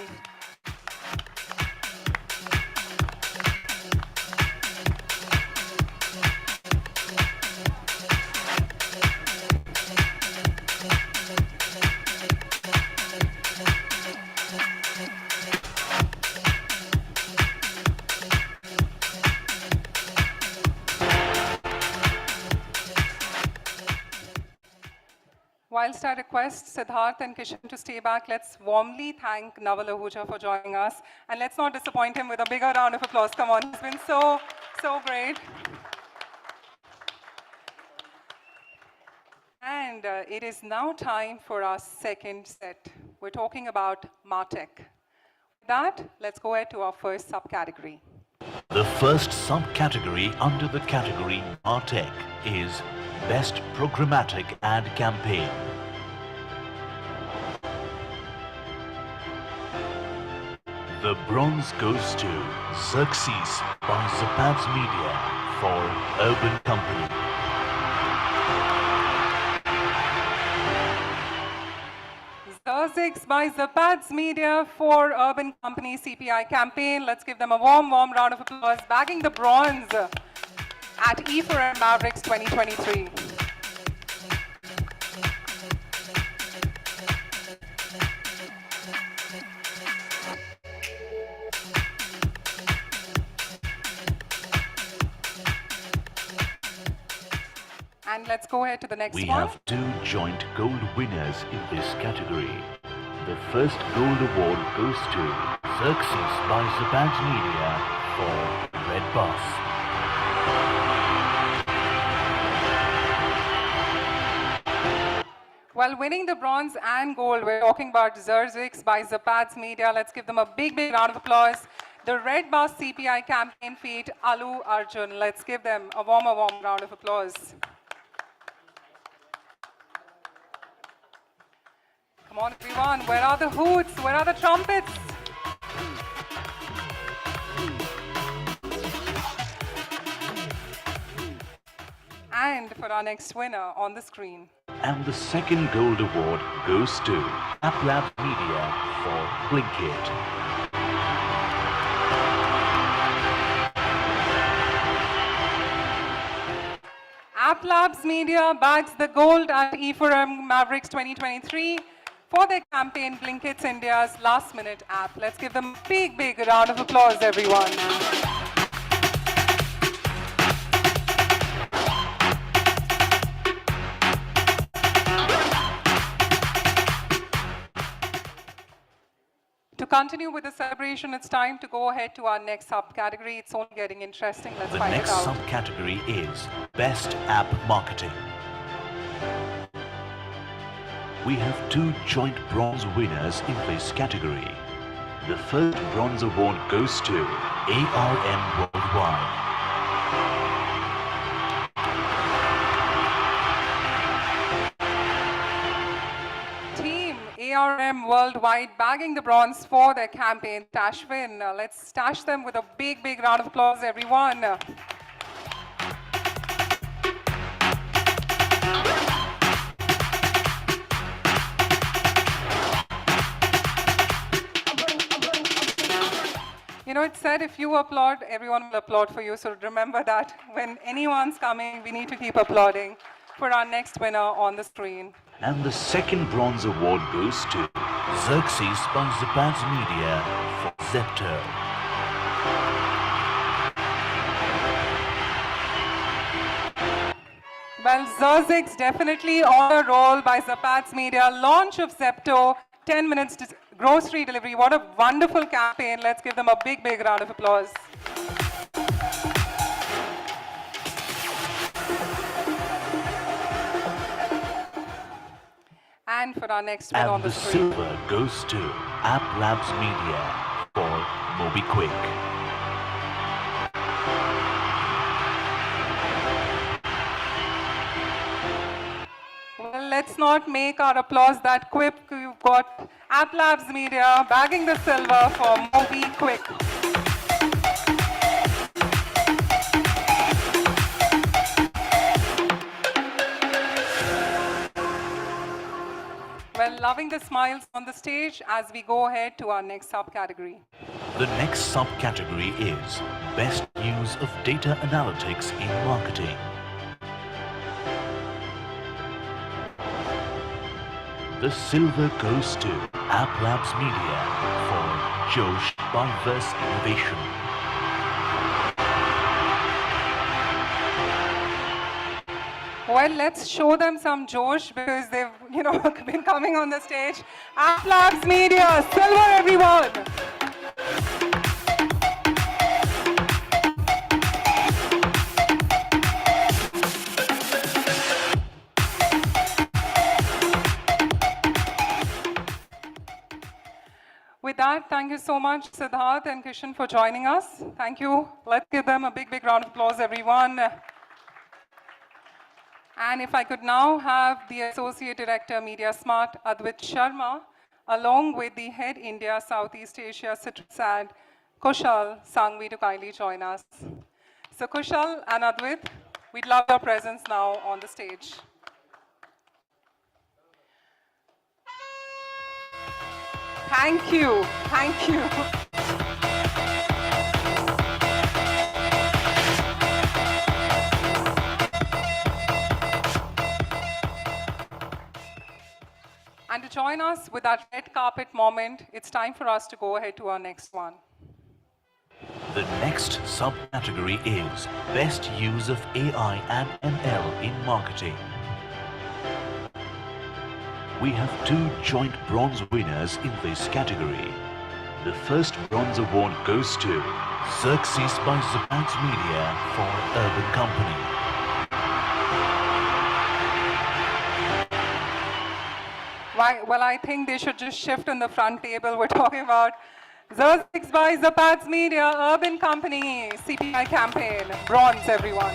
Whilst I request Siddharth and Kishan to stay back, let's warmly thank Naval Ahuja for joining us. And let's not disappoint him with a bigger round of applause. Come on, it's been so great. And it is now time for our second set. We're talking about MarTech. With that, let's go ahead to our first subcategory. The first subcategory under the category MarTech is Best Programmatic Ad Campaign. The bronze goes to Xerxes by Zapad's Media for Urban Company. Xerxes by Zapad's Media for Urban Company CPI campaign. Let's give them a warm round of applause, bagging the bronze at e4m Mavericks 2023. And let's go ahead to the next We one. have two joint gold winners in this category. The first gold award goes to Xerxes by Zapad's Media for Red Bus. Well, winning the bronze and gold, we're talking about Zerzix by Zappats Media. Let's give them a big, big round of applause. The Red Bus CPI campaign feat, Alu Arjun. Let's give them a warm round of applause. Come on, everyone. Where are the hoots? Where are the trumpets? And for our next winner on the screen. And the second gold award goes to AppLab Media for Blinkit. AppLabs Media bags the gold at e4m Mavericks 2023 for their campaign Blinkit's India's last minute app. Let's give them a big, big round of applause, everyone. To continue with the celebration, it's time to go ahead to our next subcategory. It's only getting interesting. Let's find it out. The next subcategory is Best App Marketing. We have two joint bronze winners in this category. The first bronze award goes to e4m Worldwide. e4m Worldwide bagging the bronze for their campaign Tashwin. Let's stash them with a big, big round of applause, everyone. You know, it's said if you applaud, everyone will applaud for you. So remember that when anyone's coming, we need to keep applauding for our next winner on the screen. And the second bronze award goes to Xerxes by Zappats Media for Zepto. Well, Zerzix definitely on a roll by Zappats Media. Launch of Zepto, 10 minutes grocery delivery. What a wonderful campaign. Let's give them a big, big round of applause. And for our next one on the screen. And the silver goes to AppLabs Media for MobiQuick. Well, let's not make our applause that quick. You've got AppLabs Media bagging the silver for MobiQuick. Well, loving the smiles on the stage as we go ahead to our next subcategory. The next subcategory is Best Use of Data Analytics in Marketing. The silver goes to AppLabs Media for Josh by Verse Innovation. Well, let's show them some Josh because they've, been coming on the stage. AppLabs Media, silver, everyone. With that, thank you so much, Siddharth and Kishan, for joining us. Thank you. Let's give them a big, big round of applause, everyone. And if I could now have the Associate Director, Media Smart, Advait Sharma, along with the Head India, Southeast Asia, CitrusAd, Kushal Sangvi to kindly join us. So Kushal and Advait, we'd love your presence now on the stage. Thank you. Thank you. And to join us with that red carpet moment, it's time for us to go ahead to our next one. The next subcategory is Best Use of AI and ML in Marketing. We have two joint bronze winners in this category. The first bronze award goes to Xerxes by Zappats Media for Urban Company. Well, I think they should just shift on the front table. We're talking about Zerx by Zapats Media, Urban Company, CPI campaign, bronze, everyone.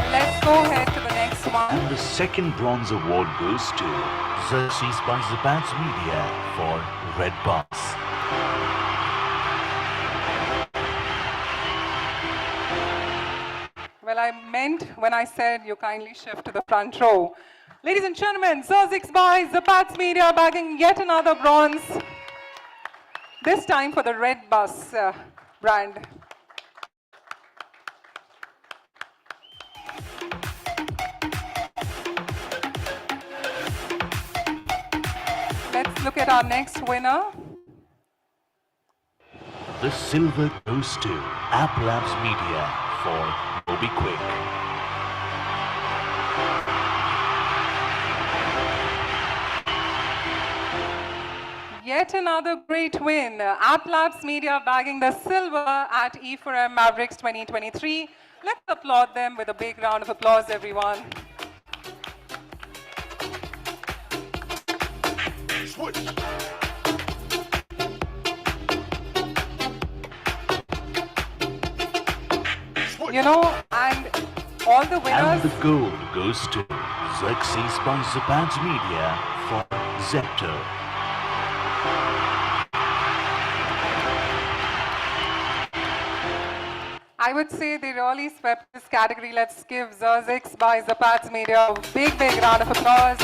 Let's go ahead to the next one. And the second bronze award goes to Xerxes by Zapats Media for Red Bus. Well, I meant when I said you kindly shift to the front row. Ladies and gentlemen, Zerxes by Zapats Media bagging yet another bronze. This time for the Red Bus brand. Let's look at our next winner. The silver goes to App Labs Media for Moby Quick. Yet another great win. App Labs Media bagging the silver at e4m Mavericks 2023. Let's applaud them with a big round of applause, everyone. Switch. You know, and all the winners. And the gold goes to Xerxes by Zapats Media for Zepto. I would say they really swept this category. Let's give Zerxes by Zapats Media a big, big round of applause.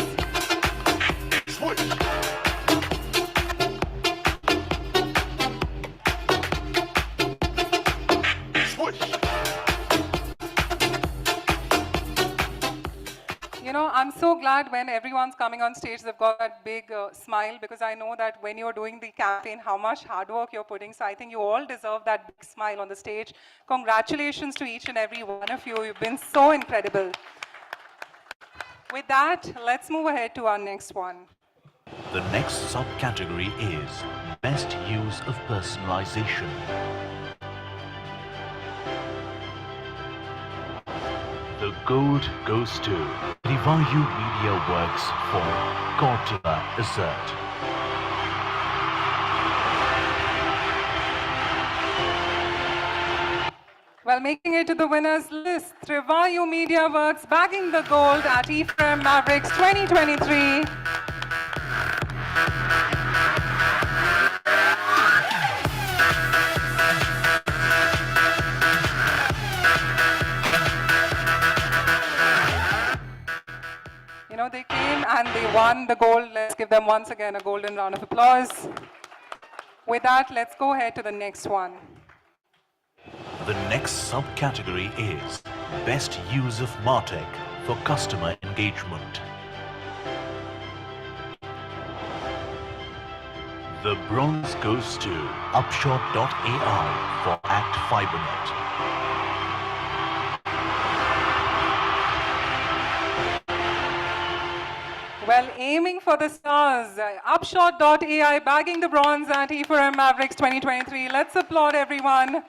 You know, I'm so glad when everyone's coming on stage, they've got that big smile, because I know that when you're doing the campaign, how much hard work you're putting. So I think you all deserve that big smile on the stage. Congratulations to each and every one of you. You've been so incredible. With that, let's move ahead to our next one. The next subcategory is Best Use of Personalization. The gold goes to Rivayu Media Works for Cortula Assert. Well, making it to the winners list, Rivayu Media Works bagging the gold at e4m Mavericks 2023. You know, they came and they won the gold. Let's give them once again a golden round of applause. With that, let's go ahead to the next one. The next subcategory is Best Use of MarTech for Customer Engagement. The bronze goes to Upshot.ai for Act FiberNet. Well, aiming for the stars, Upshot.ai bagging the bronze at e4m Mavericks 2023. Let's applaud everyone.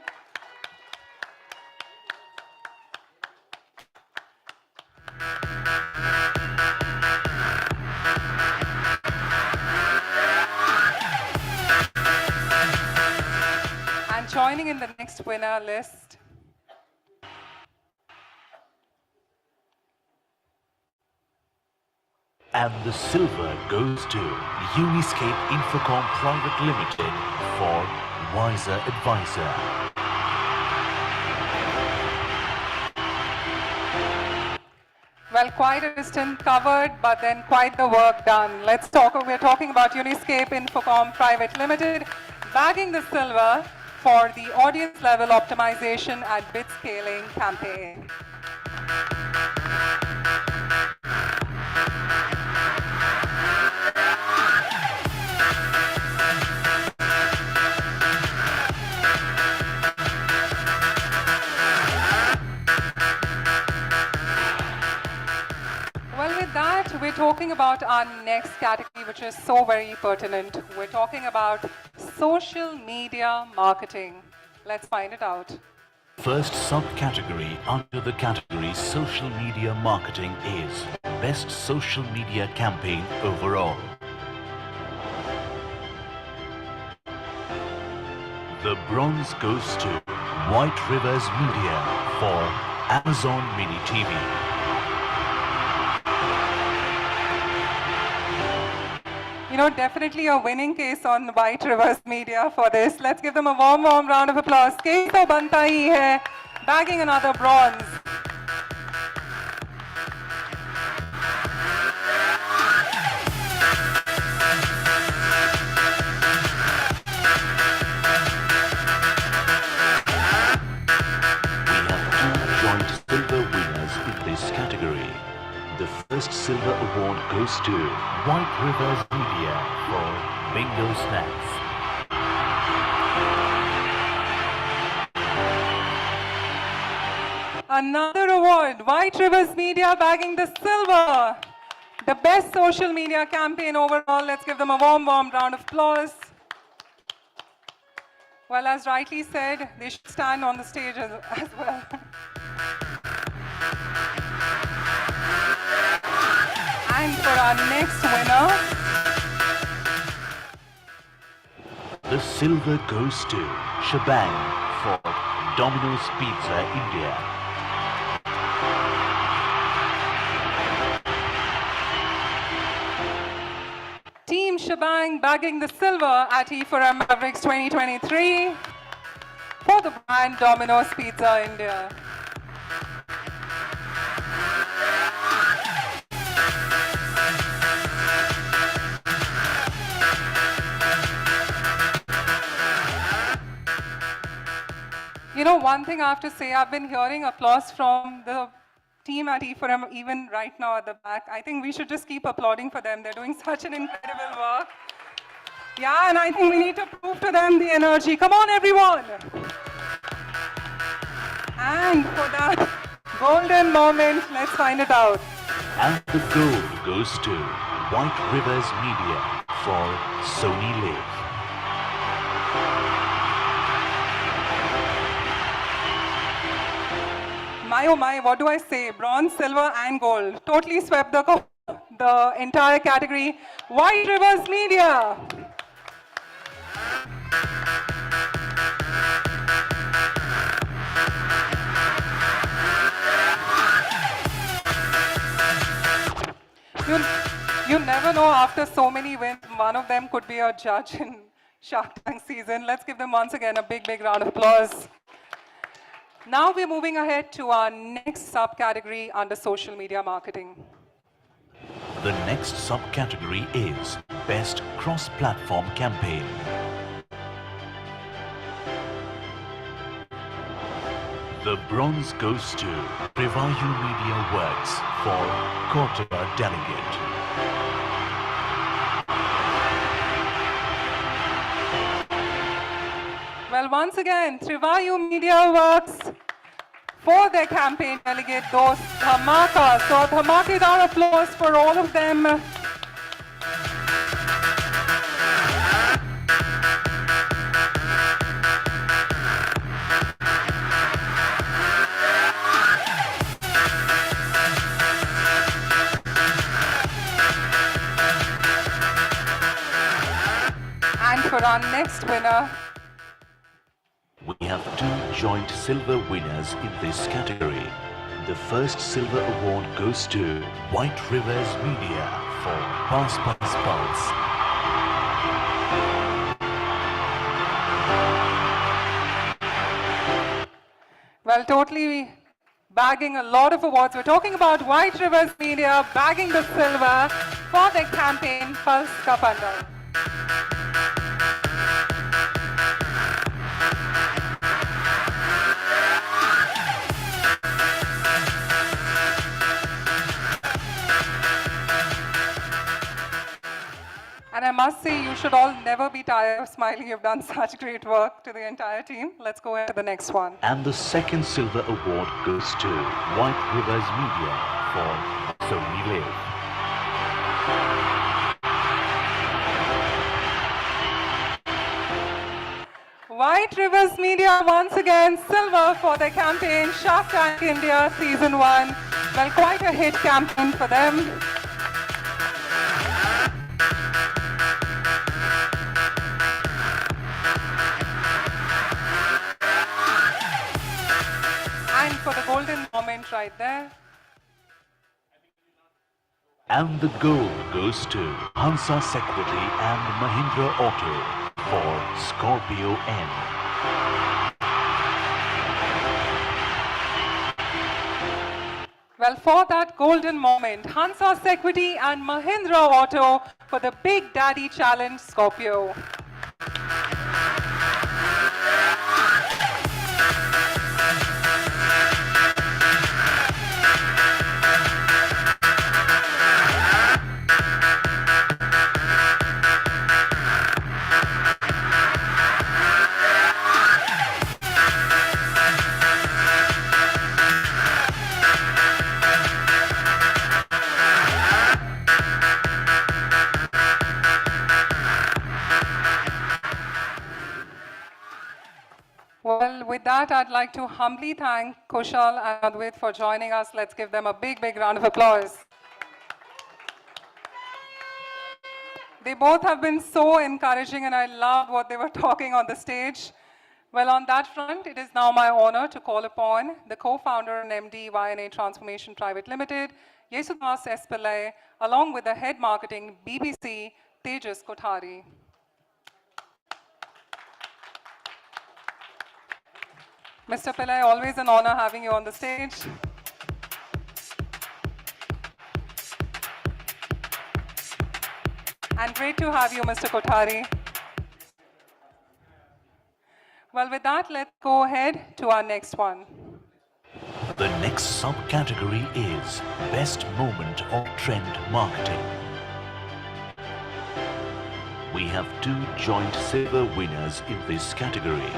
And joining in the next winner list, And the silver goes to Uniscape Infocom Private Limited for Wiser Advisor. well, quite a distance covered, but then quite the work done. We're talking about Uniscape Infocom Private Limited, bagging the silver for the audience level optimization and bid scaling campaign. Well, with that, we're talking about our next category, which is so very pertinent. We're talking about social media marketing. Let's find it out. First subcategory under the category Social Media Marketing is Best Social Media Campaign Overall. The bronze goes to White Rivers Media for Amazon Mini TV. You know, definitely a winning case on White Rivers Media for this. Let's give them a warm round of applause. Case to banta hi hai, bagging another bronze. Silver winners in this category. The first silver award goes to White Rivers Media for Bingo Snacks. Another award, White Rivers Media bagging the silver. The best social media campaign overall. Let's give them a warm round of applause. Well, as rightly said, they should stand on the stage as well. And for our next winner, the silver goes to Shebang for Domino's Pizza India. Team Shebang bagging the silver at e4m Mavericks 2023 for the brand Domino's Pizza India. You know, one thing I have to say, I've been hearing applause from the team at e4m even right now at the back. I think we should just keep applauding for them. They're doing such an incredible work. Yeah, and I think we need to prove to them the energy. Come on, everyone. And for the golden moment, let's find it out. And the gold goes to White Rivers Media for Sony Live. My oh my, what do I say? Bronze, silver, and gold. Totally swept the entire category. White Rivers Media. You never know, after so many wins, one of them could be a judge in Shark Tank season. Let's give them once again a big round of applause. Now we're moving ahead to our next subcategory under social media marketing. The next subcategory is Best Cross-Platform Campaign. The bronze goes to Prevayu Media Works for Kota Delegate. Well, once again, Trivayu Media Works for their campaign delegate, those Dhamaka. So Dhamakedar applause for all of them. And for our next winner, we have two joint silver winners in this category. The first silver award goes to White Rivers Media for Pass Pass Pulse. well, totally bagging a lot of awards. We're talking about White Rivers Media bagging the silver for their campaign Pulse Kapandal. And I must say, you should all never be tired of smiling. You've done such great work to the entire team. Let's go ahead to the next one. And the second silver award goes to White Rivers Media for Sony Live. White Rivers Media once again silver for their campaign Shark Tank India Season 1. Well, quite a hit campaign for them. And for the golden moment right there. And the gold goes to Hansa Security and Mahindra Auto for Scorpio N. Well, for that golden moment, Hansa Security and Mahindra Auto for the Big Daddy Challenge Scorpio. Well, with that, I'd like to humbly thank Kushal and Advait for joining us. Let's give them a big, big round of applause. They both have been so encouraging, and I love what they were talking on the stage. Well, on that front, it is now my honor to call upon the co-founder and MD, YNA Transformation Private Limited, Yesudas S. Pillai, along with the head marketing, BBC, Tejas Kothari. Mr. Pillai, always an honor having you on the stage. And great to have you, Mr. Kothari. Well, with that, let's go ahead to our next one. The next subcategory is Best Moment of Trend Marketing. We have two joint silver winners in this category.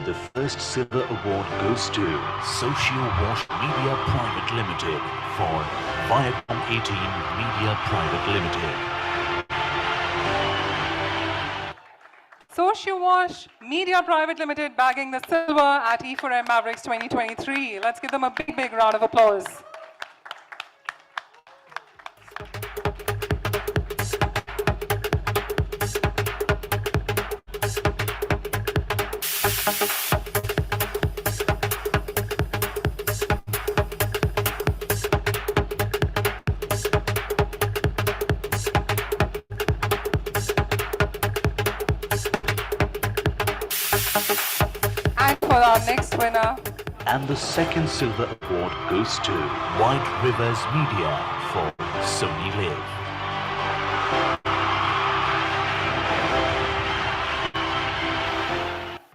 The first silver award goes to Social Wash Media Private Limited for Viacom 18 Media Private Limited. Social Wash Media Private Limited bagging the silver at e4m Mavericks 2023. Let's give them a big, big round of applause. For our next winner. And the second silver award goes to White Rivers Media for Sony Live.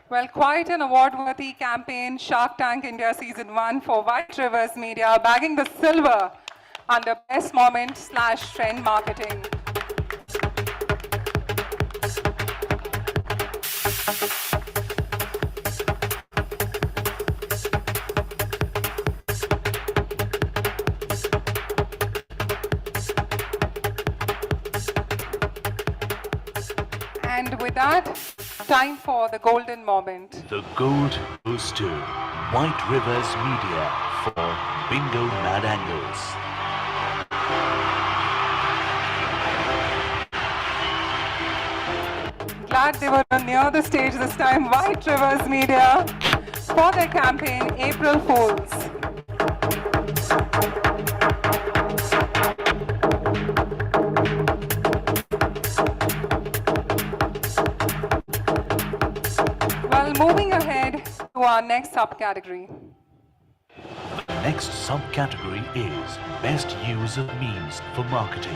Well, quite an award-worthy campaign, Shark Tank India Season 1 for White Rivers Media, bagging the silver under Best Moment / Trend Marketing. And with that, time for the golden moment. The gold goes to White Rivers Media for Bingo Mad Angles. Glad they were near the stage this time. White Rivers Media for their campaign, April Fools. Moving ahead to our next subcategory. The next subcategory is Best Use of Memes for Marketing.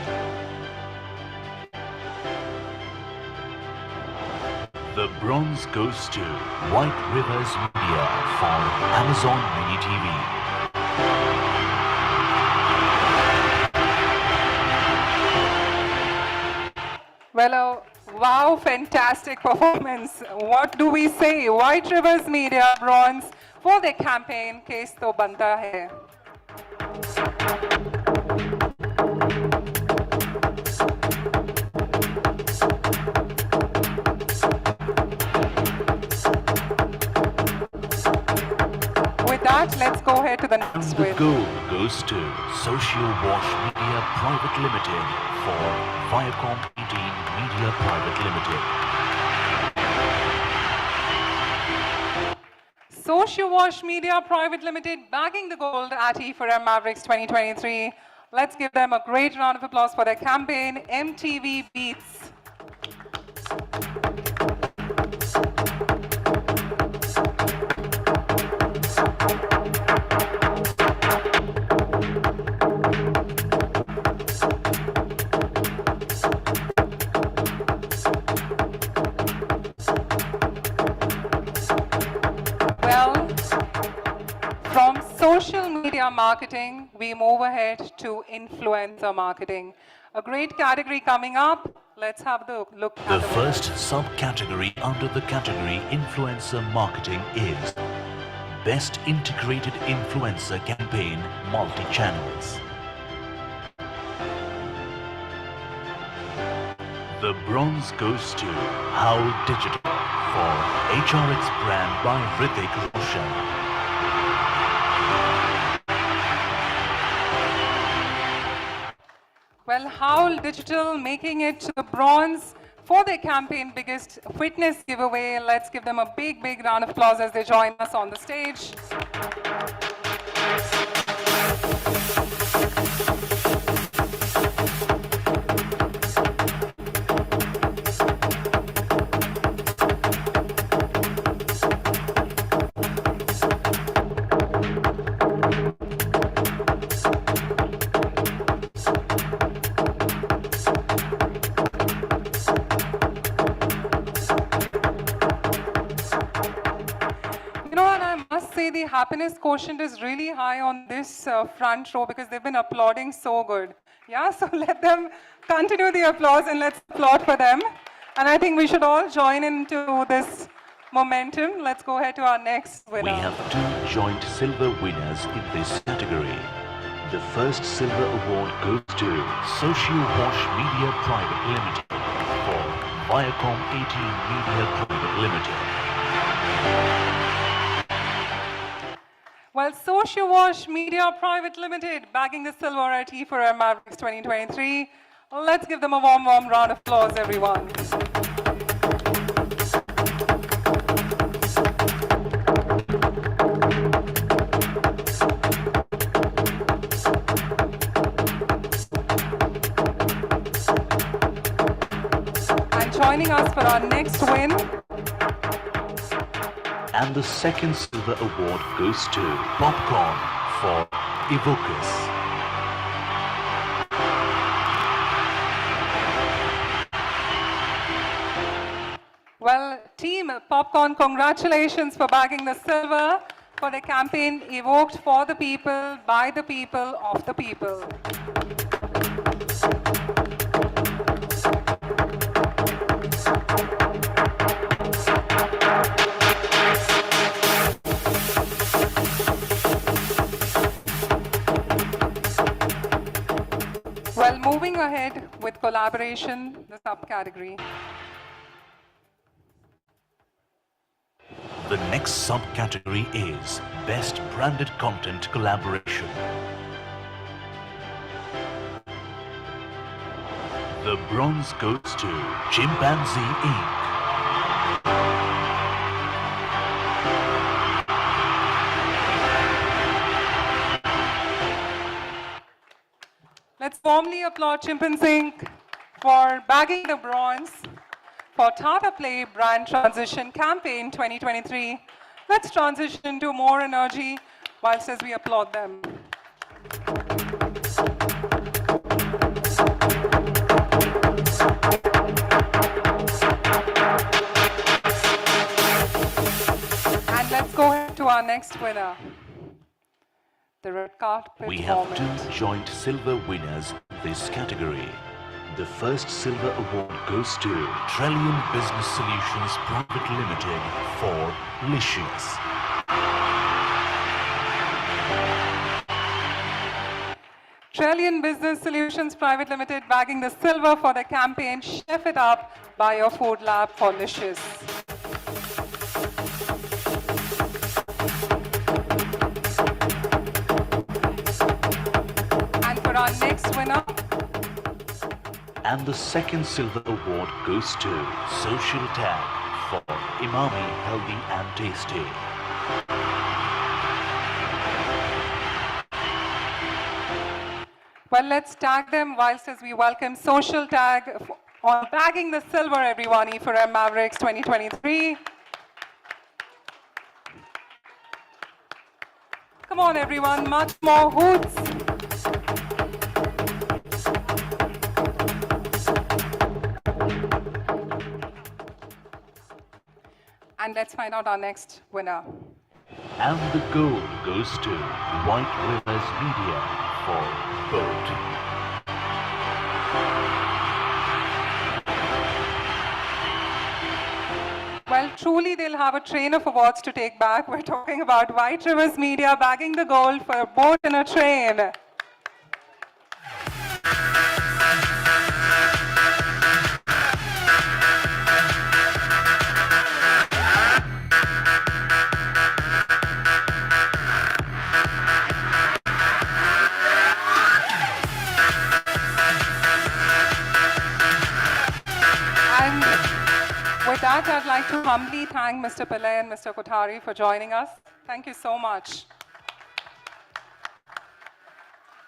The bronze goes to White Rivers Media for Amazon Mini TV. Well, wow, fantastic performance. What do we say? White Rivers Media bronze for their campaign, Case To Banta Hai. to the And next the win. gold goes to Social Wash Media Private Limited for Viacom 18 Media Private Limited. Social Wash Media Private Limited bagging the gold at e4m Mavericks 2023. Let's give them a great round of applause for their campaign, MTV Beats. Well, from social media marketing, we move ahead to influencer marketing. A great category coming up. Let's have the look The at the first winners. subcategory under the category Influencer Marketing is Best Integrated Influencer Campaign Multi-Channels. The bronze goes to How Digital for HRX brand by Hrithik Roshan. Well, Howl Digital making it to the bronze for their campaign biggest fitness giveaway. Let's give them a big, big round of applause as they join us on the stage. You know what, I must say the happiness quotient is really high on this front row because they've been applauding so good. Yeah, so let them continue the applause and let's applaud for them. And I think we should all join into this momentum. Let's go ahead to our next winner. We have two joint silver winners in this category. The first silver award goes to Social Wash Media Private Limited for Viacom 18 Media Private Limited. Well, Social Wash Media Private Limited bagging the silver at e4m Mavericks 2023. Let's give them a warm, warm round of applause, everyone. And joining us for our next win, And the second silver award goes to Popcorn for Evocus. well, Team Popcorn, congratulations for bagging the silver for the campaign Evoked for the People, by the People, of the People. Well, moving ahead with collaboration, the subcategory. The next subcategory is Best Branded Content Collaboration. The bronze goes to Chimpanzee Inc. Let's warmly applaud Chimpanzee Inc. for bagging the bronze for Tata Play Brand Transition Campaign 2023. Let's transition into more energy whilst as we applaud them. And let's go ahead to our next winner. The red carpet We have moment. two joint silver winners in this category. The first silver award goes to Trillion Business Solutions Private Limited for Licious. Trillion Business Solutions Private Limited bagging the silver for the campaign Chef It Up by Your Food Lab for Licious. And the second silver award goes to Social Tag for Imami Healthy and Tasty. Well, let's tag them whilst as we welcome Social Tag on bagging the silver, everyone, e4m Mavericks 2023. Come on, everyone, much more hoots. And let's find out our next winner. And the gold goes to White Rivers Media for Boat. Well, truly, they'll have a train of awards to take back. We're talking about White Rivers Media bagging the gold for a boat and a train. With that, I'd like to humbly thank Mr. Pillai and Mr. Kothari for joining us. Thank you so much.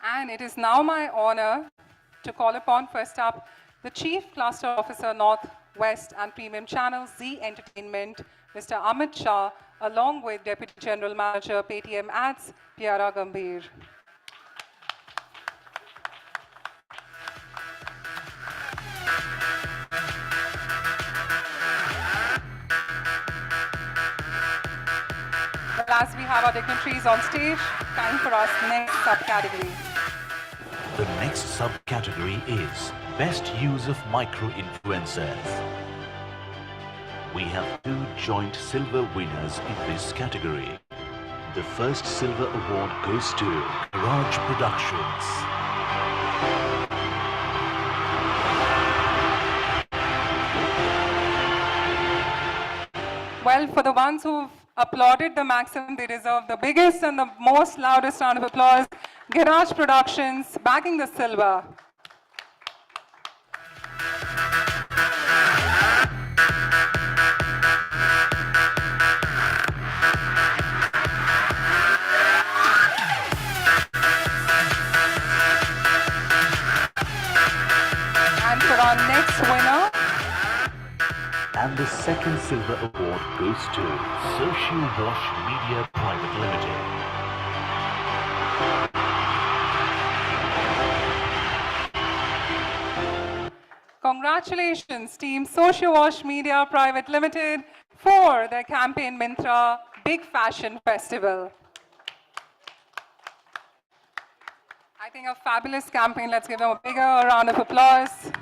And it is now my honor to call upon first up the Chief Cluster Officer North, West and Premium Channel Z Entertainment, Mr. Amit Shah, along with Deputy General Manager Paytm Ads, Piara Gambhir. As we have our dignitaries on stage, time for our next subcategory. The next subcategory is Best Use of Micro-Influencers. We have 2 joint silver winners in this category. The first silver award goes to Garage Productions. Well, for the ones who've applauded the maximum, they deserve the biggest and the most loudest round of applause. Garage Productions bagging the silver. And for our next winner, And the second silver award goes to Social Wash Media Private Limited. congratulations, Team Social Wash Media Private Limited, for their campaign Mintra Big Fashion Festival. I think a fabulous campaign. Let's give them a bigger round of applause.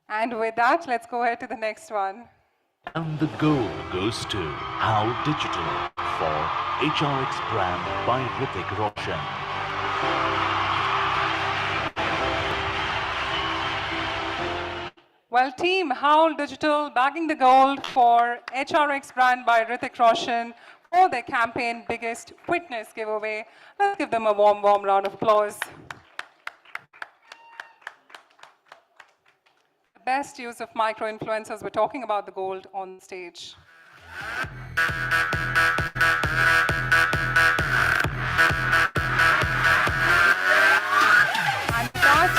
And with that, let's go ahead to the next one. And the gold goes to How Digital for HRX Brand by Hrithik Roshan. Well, Team Howl Digital bagging the gold for HRX Brand by Hrithik Roshan for their campaign Biggest Fitness Giveaway. Let's give them a warm round of applause. Best use of micro-influencers. We're talking about the gold on stage. And with that,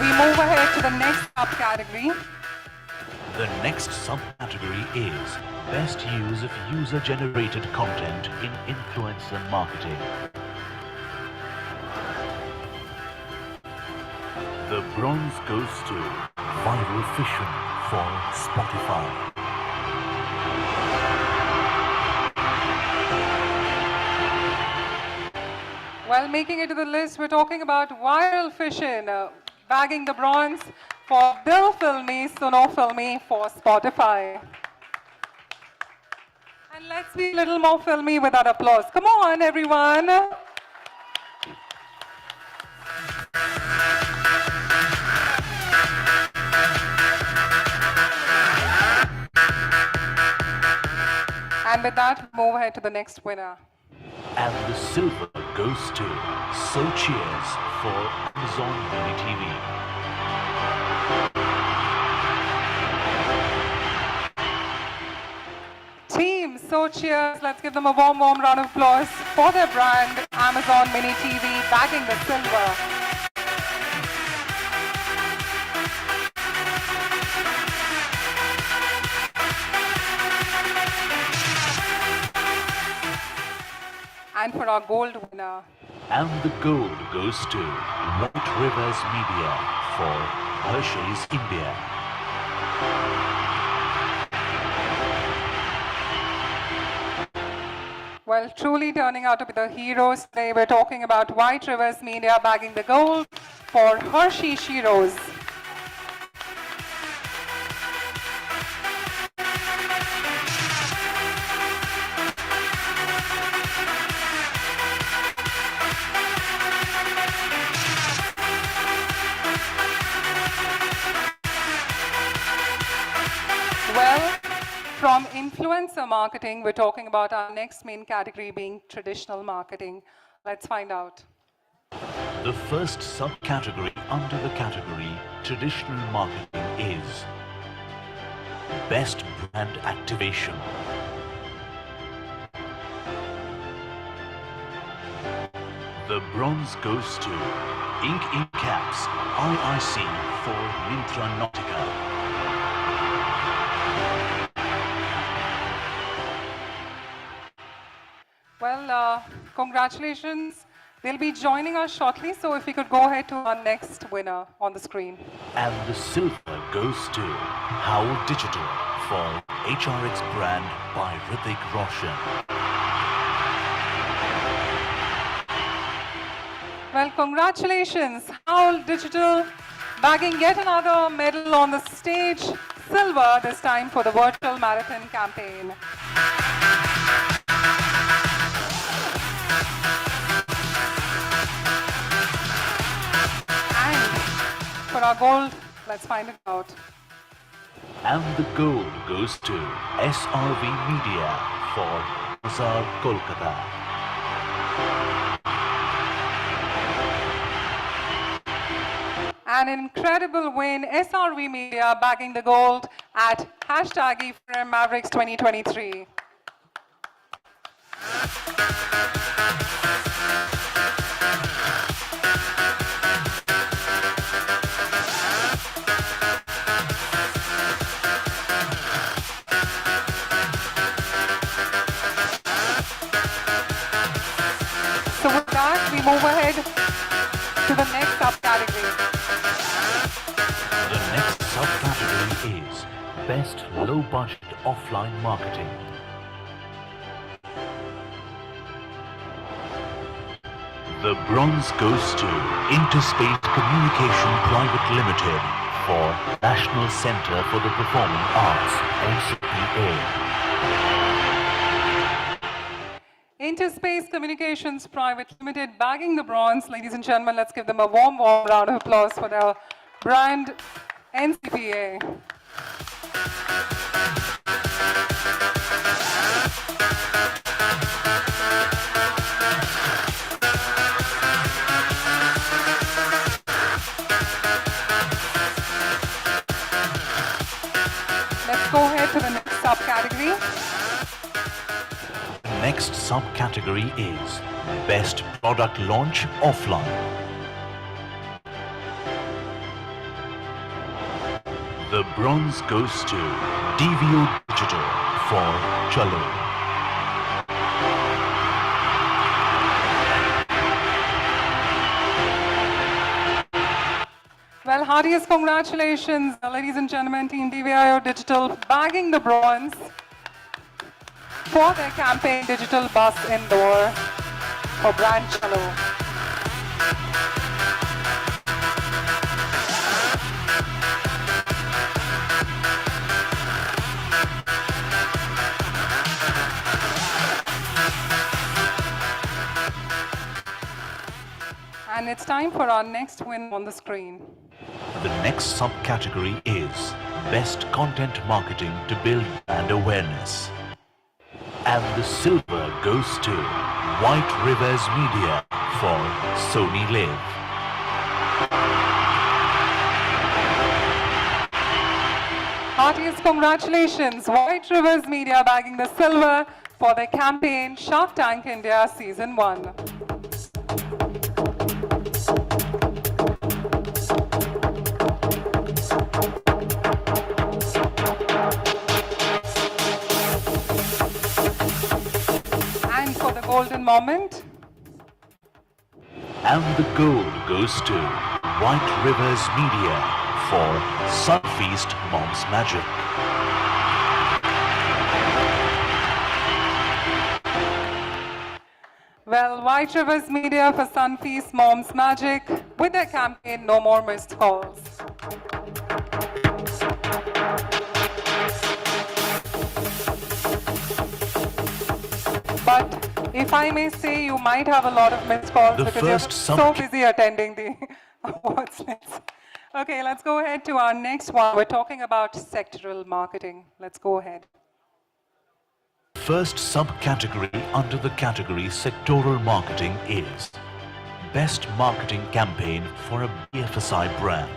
we move ahead to the next subcategory. The next subcategory is Best Use of User-Generated Content in Influencer Marketing. The bronze goes to Viral Fission for Spotify. Well, making it to the list, we're talking about Viral Fission, bagging the bronze for Dil Filmi, Suno Filmi for Spotify. And let's be a little more filmy with that applause. Come on, everyone. And with that, move ahead to the next winner. And the silver goes to So Cheers for Amazon Mini TV. Team So Cheers, let's give them a warm round of applause for their brand, Amazon Mini TV, bagging the silver. And for our gold winner. And the gold goes to White Rivers Media for Hershey's India. Well, truly turning out to be the heroes today. We're talking about White Rivers Media bagging the gold for Hershey Sheroes. Well, from influencer marketing, we're talking about our next main category being traditional marketing. Let's find out. The first subcategory under the category Traditional Marketing is Best Brand Activation. The bronze goes to Ink Caps IIC for Mintra Nautica. Well, congratulations. They'll be joining us shortly, so if we could go ahead to our next winner on the screen. And the silver goes to Howl Digital for HRX brand by Hrithik Roshan. Well, congratulations. Howl Digital bagging yet another medal on the stage. Silver, this time for the virtual marathon campaign. For our gold, let's find it out. And the gold goes to SRV Media for Bazaar Kolkata. An incredible win, SRV Media bagging the gold at hashtag e4m Mavericks 2023. So with that, we move ahead to the next subcategory. The next subcategory is Best Low Budget Offline Marketing. The bronze goes to Interspace Communication Private Limited for National Centre for the Performing Arts, NCPA. Interspace Communications Private Limited bagging the bronze. Ladies and gentlemen, let's give them a warm round of applause for their brand NCPA. Let's go ahead to the next subcategory. Next subcategory is Best Product Launch Offline. The bronze goes to DVO Digital for Chalo. Well, heartiest congratulations, ladies and gentlemen, Team DVIO Digital bagging the bronze for their campaign Digital Bus Indoor for brand Chalo. And it's time for our next win on the screen. The next subcategory is Best Content Marketing to Build Brand Awareness. And the silver goes to White Rivers Media for Sony Live. Heartiest congratulations, White Rivers Media bagging the silver for their campaign Shark Tank India Season 1. And for the golden moment. And the gold goes to White Rivers Media for Sunfeast Mom's Magic. Well, White Rivers Media for Sunfeast Mom's Magic with their campaign No More Missed Calls. But if I may say, you might have a lot of missed calls because you're so busy attending the awards. Okay, let's go ahead to our next one. We're talking about sectoral marketing. Let's go ahead. First subcategory under the category Sectoral Marketing is Best Marketing Campaign for a BFSI Brand.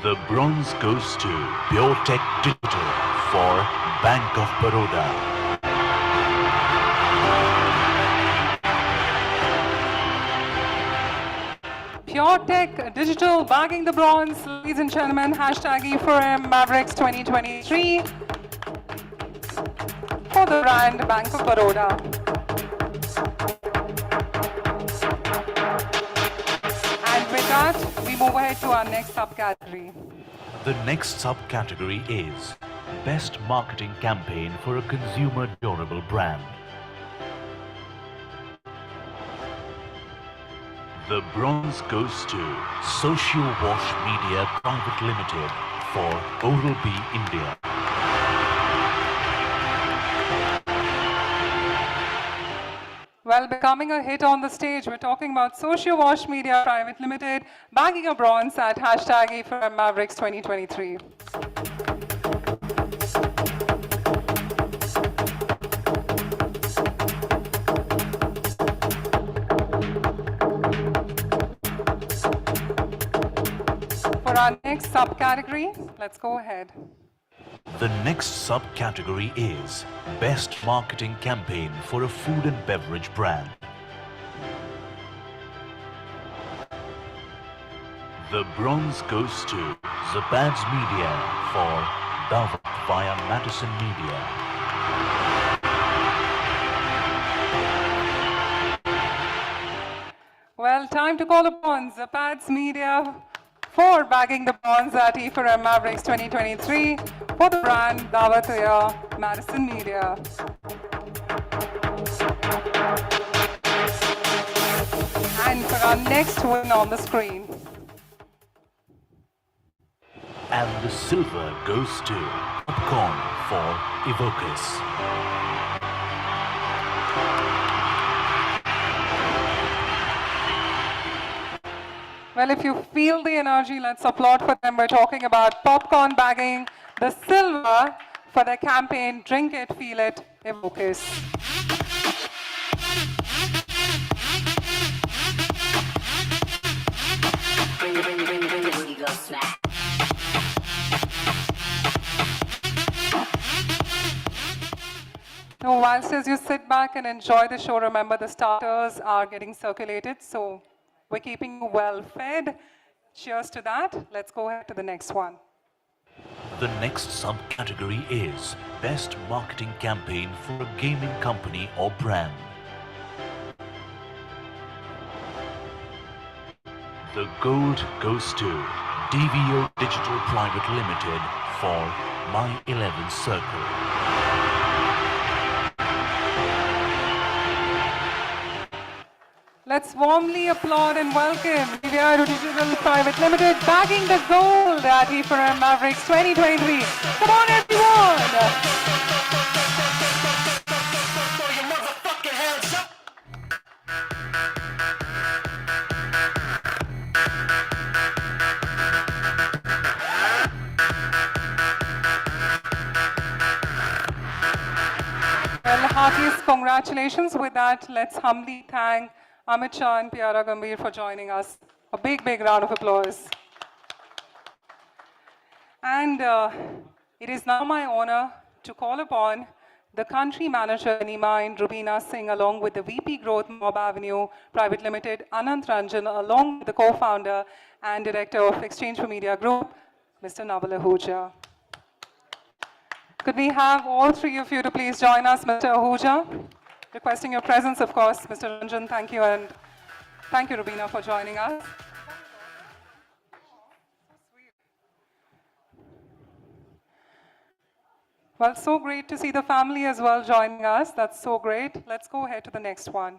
The bronze goes to Pure Tech Digital for Bank of Baroda. Pure Tech Digital bagging the bronze, ladies and gentlemen, hashtag e4m Mavericks 2023 for the brand Bank of Baroda. And with that, we move ahead to our next subcategory. The next subcategory is Best Marketing Campaign for a Consumer Durable Brand. The bronze goes to Social Wash Media Private Limited for Oral-B India. Well, becoming a hit on the stage, we're talking about Social Wash Media Private Limited bagging a bronze at hashtag e4m Mavericks 2023. For our next subcategory, let's go ahead. The next subcategory is Best Marketing Campaign for a Food and Beverage Brand. The bronze goes to Zapad's Media for Dawat via Madison Media. Well, time to call upon Zapad's Media for bagging the bronze at e4m Mavericks 2023 for the brand Dawat via Madison Media. And for our next win on the screen. And the silver goes to Popcorn for Evocus. Well, if you feel the energy, let's applaud for them. We're talking about Popcorn bagging the silver for their campaign Drink It, Feel It, Evocus. Bring the booty, go snap. Now, whilst as you sit back and enjoy the show, remember the starters are getting circulated, so we're keeping you well fed. Cheers to that. Let's go ahead to the next one. The next subcategory is Best Marketing Campaign for a Gaming Company or Brand. The gold goes to DVO Digital Private Limited for My 11 Circle. Let's warmly applaud and welcome DVO Digital Private Limited bagging the gold at e4m Mavericks 2023. Come on, everyone! Well, heartiest congratulations. With that, let's humbly thank Amit Shah and Piara Gambhir for joining us. A big, big round of applause. And it is now my honor to call upon the country manager, Nima and Rubina Singh, along with the VP Growth, Mob Avenue Private Limited, Anant Ranjan, along with the co-founder and director of Exchange for Media Group, Mr. Naval Ahuja. Could we have all three of you to please join us, Mr. Ahuja? Requesting your presence, of course. Mr. Ranjan, thank you, and thank you, Rubina, for joining us. Well, so great to see the family as well joining us. That's so great. Let's go ahead to the next one.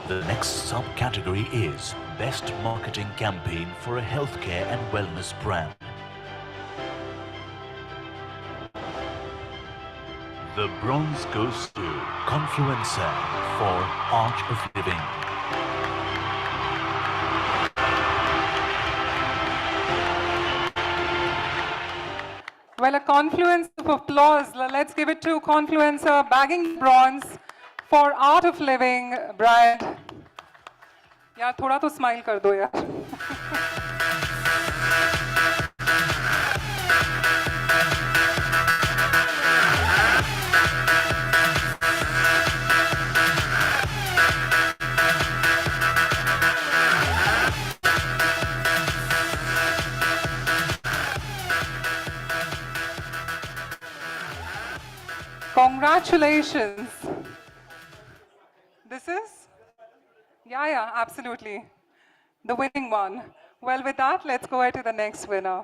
The next subcategory is Best Marketing Campaign for a Healthcare and Wellness Brand. The bronze goes to Confluencer for Art of Living. Well, a confluence of applause. Let's give it to Confluencer, bagging bronze for Art of Living brand. यार थोड़ा तो smile कर दो यार. Congratulations. This is? Yeah, absolutely. The winning one. Well, with that, let's go ahead to the next winner.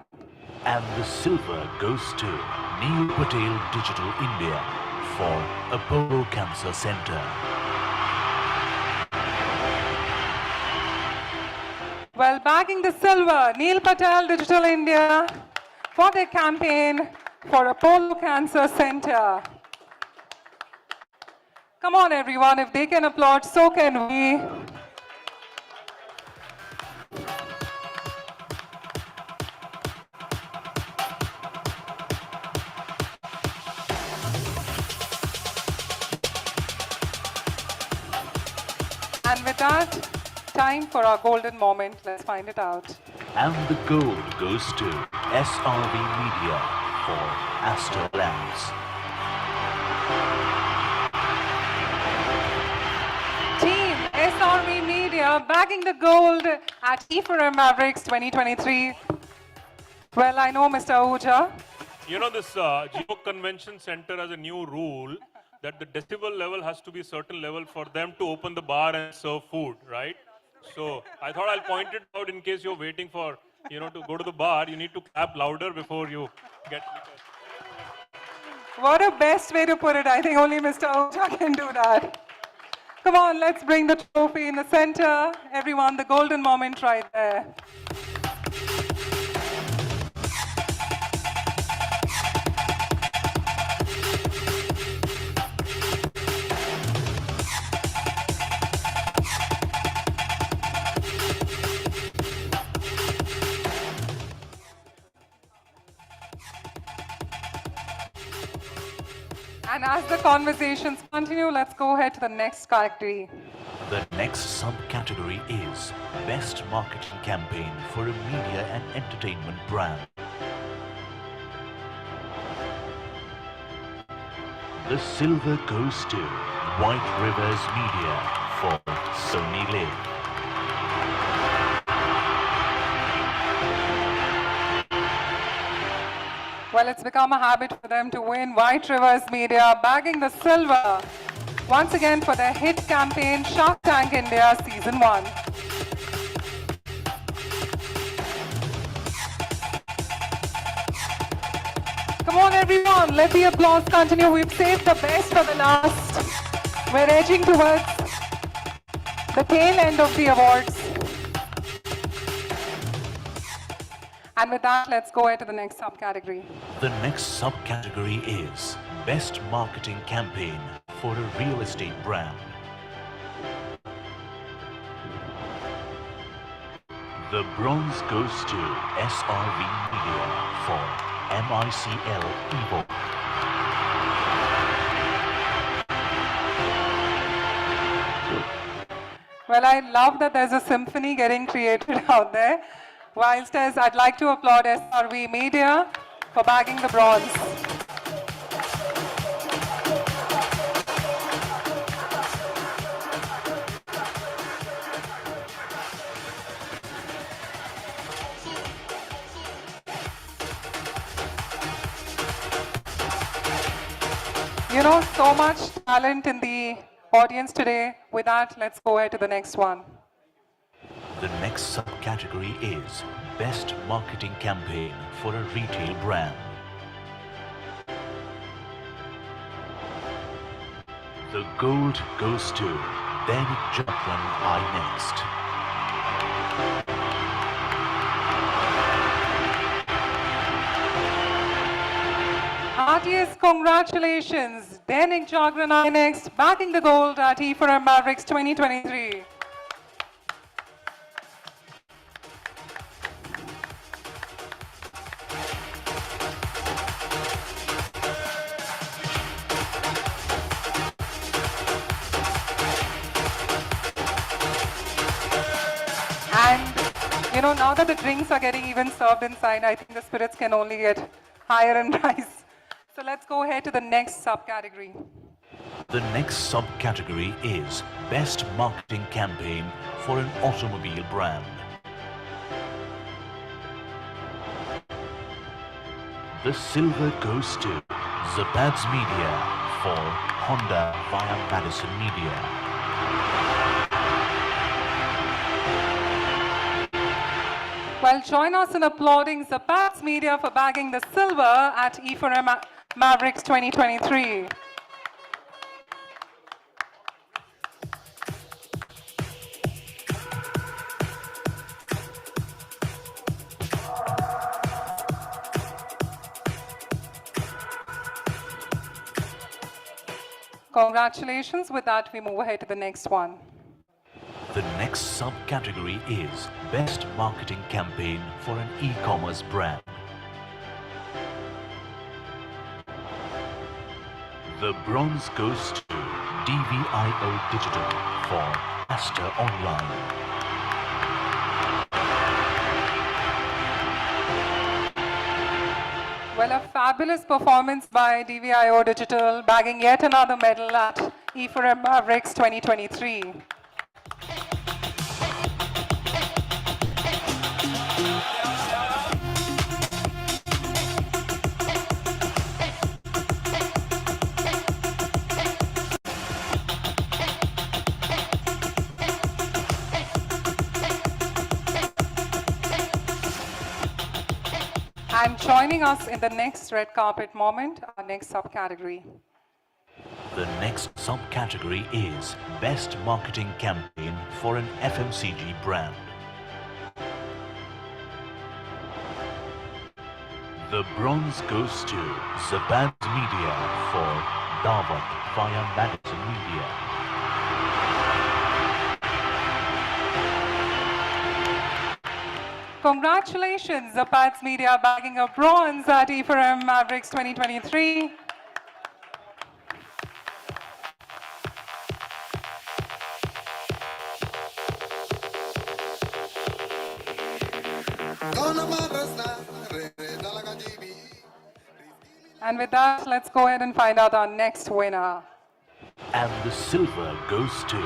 And the silver goes to Neil Patel Digital India for Apollo Cancer Center. Well, bagging the silver, Neil Patel Digital India for their campaign for Apollo Cancer Center. Come on, everyone. If they can applaud, so can we. And with that, time for our golden moment. Let's find it out. And the gold goes to SRV Media for Astor Labs. Team SRV Media bagging the gold at e4m Mavericks 2023. Well, I know Mr. Ahuja. You know, this Geo Convention Center has a new rule that the decibel level has to be a certain level for them to open the bar and serve food, right? So I thought I'll point it out in case you're waiting for, to go to the bar. You need to clap louder before you get. What a best way to put it. I think only Mr. Ahuja can do that. Come on, let's bring the trophy in the center. Everyone, the golden moment right there. And as the conversations continue, let's go ahead to the next category. The next subcategory is Best Marketing Campaign for a Media and Entertainment Brand. The silver goes to White Rivers Media for Sony Live. Well, it's become a habit for them to win. White Rivers Media bagging the silver once again for their hit campaign Shark Tank India Season 1. Come on, everyone, let the applause continue. We've saved the best for the last. We're edging towards the tail end of the awards. And with that, let's go ahead to the next subcategory. The next subcategory is Best Marketing Campaign for a Real Estate Brand. The bronze goes to SRV Media for MICL Evo. Well, I love that there's a symphony getting created out there. Whilst as I'd like to applaud SRV Media for bagging the bronze. You know, so much talent in the audience today. With that, let's go ahead to the next one. The next subcategory is Best Marketing Campaign for a Retail Brand. The gold goes to Dainik Jagran Next. Heartiest congratulations, Dainik Jagran Next, bagging the gold at e4m Mavericks 2023. And, you know, now that the drinks are getting even served inside, I think the spirits can only get higher and rise. So let's go ahead to the next subcategory. The next subcategory is Best Marketing Campaign for an Automobile Brand. The silver goes to Zapad's Media for Honda via Madison Media. Well, join us in applauding Zapad's Media for bagging the silver at e4m Mavericks 2023. Congratulations. With that, we move ahead to the next one. The next subcategory is Best Marketing Campaign for an E-commerce Brand. The bronze goes to DVIO Digital for Astor Online. Well, a fabulous performance by DVIO Digital, bagging yet another medal at e4m Mavericks 2023. And joining us in the next red carpet moment, our next subcategory. The next subcategory is Best Marketing Campaign for an FMCG Brand. The bronze goes to Zapad's Media for Davat via Madison Media. Congratulations, Zapad's Media bagging a bronze at e4m Mavericks 2023. And with that, let's go ahead and find out our next winner. And the silver goes to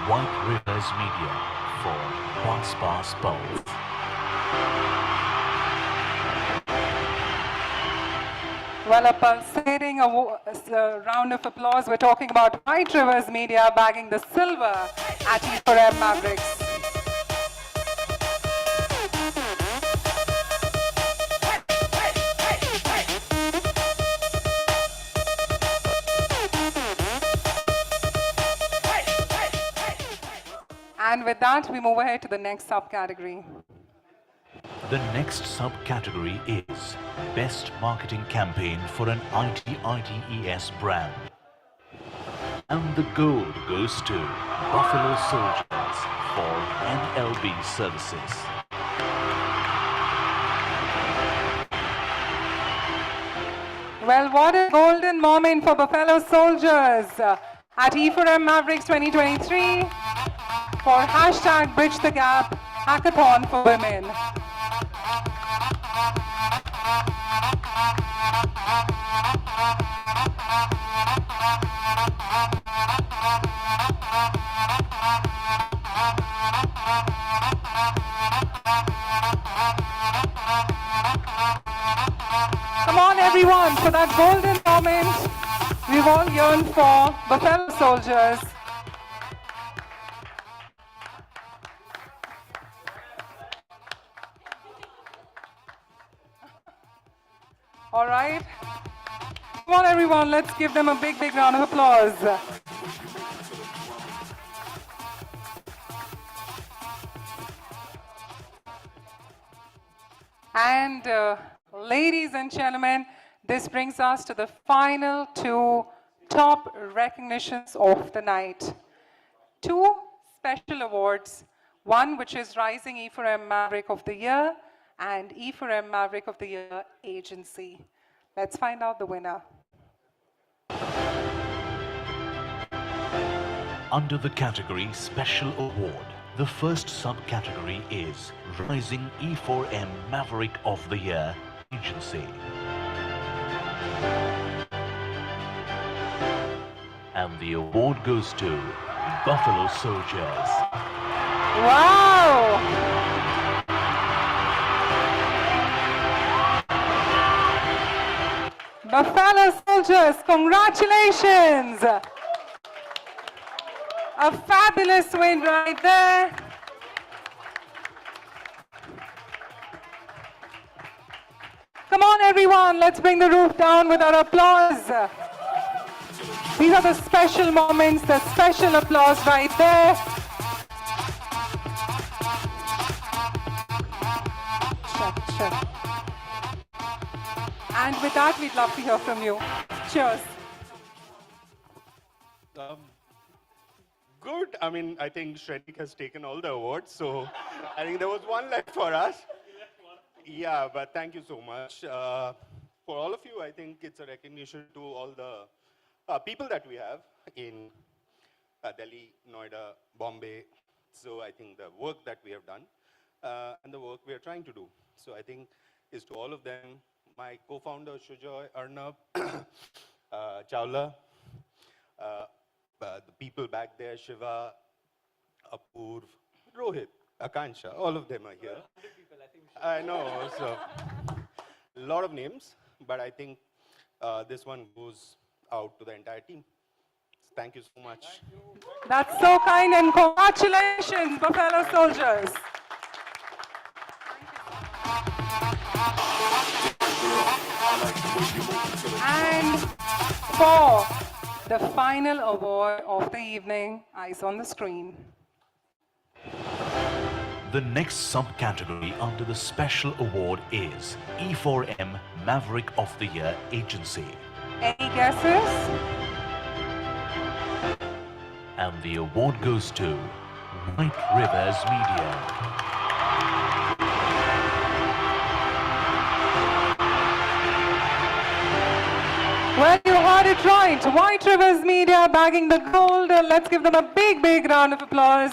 White Rivers Media for Pass Both. Well, a pulsating round of applause. We're talking about White Rivers Media bagging the silver at e4m Mavericks. And with that, we move ahead to the next subcategory. The next subcategory is Best Marketing Campaign for an ITES brand. And the gold goes to Buffalo Soldiers for NLB services. Well, what a golden moment for Buffalo Soldiers at e4m Mavericks 2023. for hashtag Bridge the Gap Hackathon for Women. Come on everyone, for that golden moment we've all yearned for, the fellow soldiers. All right. Come on everyone, let's give them a big, big round of applause. And ladies and gentlemen, this brings us to the final two top recognitions of the night. Two special awards, one which is Rising e4m Maverick of the Year and e4m Maverick of the Year Agency. Let's find out the winner. Under the category Special Award, the first subcategory is Rising e4m Maverick of the Year Agency. And the award goes to Buffalo Soldiers. Wow! Buffalo Soldiers, congratulations! A fabulous win right there. Come on everyone, let's bring the roof down with our applause. These are the special moments, the special applause right there. Check. And with that, we'd love to hear from you. Cheers. Good. I mean, I think Shrenik has taken all the awards, so I think there was one left for us. Yeah, but thank you so much. For all of you, I think it's a recognition to all the people that we have in Delhi, Noida, Bombay. So I think the work that we have done and the work we are trying to do. So I think is to all of them, my co-founder Shujoy, Arnab, Chawla, the people back there, Shiva, Apurv, Rohit, Akansha, all of them are here. I know, so a lot of names, but I think this one goes out to the entire team. Thank you so much. That's so kind, and congratulations, Buffalo Soldiers. And for the final award of the evening, eyes on the screen. The next subcategory under the special award is E4M Maverick of the Year Agency. Any guesses? And the award goes to White Rivers Media. Well, you heard it right. White Rivers Media bagging the gold. Let's give them a big, big round of applause.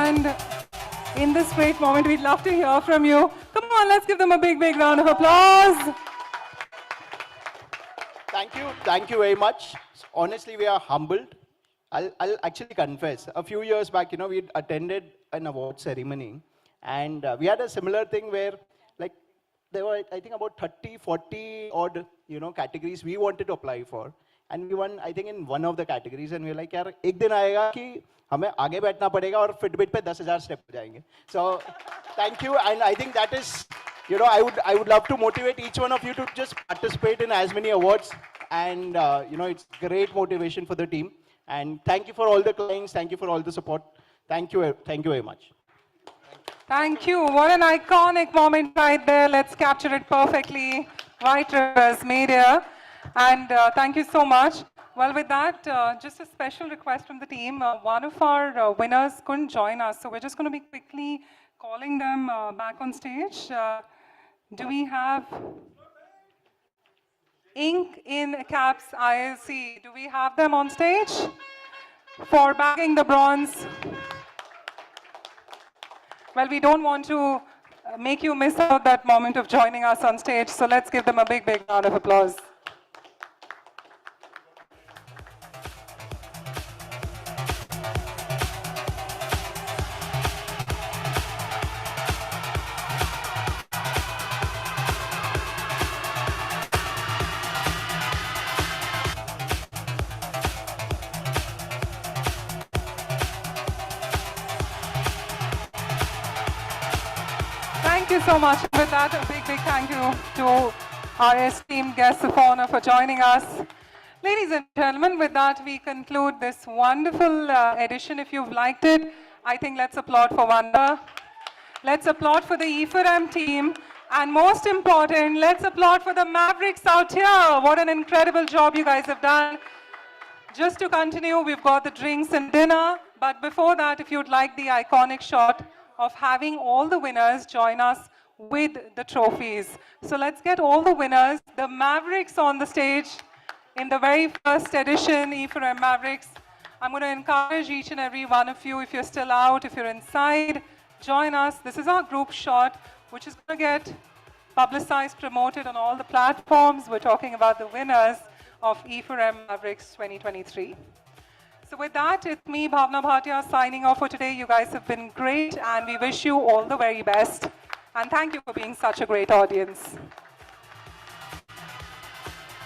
And in this great moment, we'd love to hear from you. Come on, let's give them a big, big round of applause. Thank you very much. Honestly, we are humbled. I'll actually confess, a few years back, we attended an award ceremony, and we had a similar thing where, like, there were, I think, about 30, 40 odd, categories we wanted to apply for. And we won, I think, in one of the categories, and we were like, यार एक दिन आएगा कि हमें आगे बैठना पड़ेगा और Fitbit पे 10,000 स्टेप हो जाएंगे. So thank you, and I think that is, I would love to motivate each one of you to just participate in as many awards, and it's great motivation for the team. And thank you for all the clients, thank you for all the support. Thank you very much. Thank you. What an iconic moment right there. Let's capture it perfectly. Right, Rivers Media. And thank you so much. Well, with that, just a special request from the team. One of our winners couldn't join us, so we're just going to be quickly calling them back on stage. Do we have Ink in Caps ILC? Do we have them on stage for bagging the bronze? Well, we don't want to make you miss out that moment of joining us on stage, so let's give them a big, big round of applause. Thank you so much. With that, a big, big thank you to our esteemed guests of honor for joining us. Ladies and gentlemen, with that, we conclude this wonderful edition. If you've liked it, I think let's applaud for Wanda. Let's applaud for the e4m team. And most important, let's applaud for the Mavericks out here. What an incredible job you guys have done. Just to continue, we've got the drinks and dinner. But before that, if you'd like the iconic shot of having all the winners join us with the trophies. So let's get all the winners, the Mavericks on the stage in the very first edition, e4m Mavericks. I'm going to encourage each and every one of you, if you're still out, if you're inside, join us. This is our group shot, which is going to get publicized, promoted on all the platforms. We're talking about the winners of e4m Mavericks 2023. So with that, it's me, Bhavna Bhatia, signing off for today. You guys have been great, and we wish you all the very best. And thank you for being such a great audience.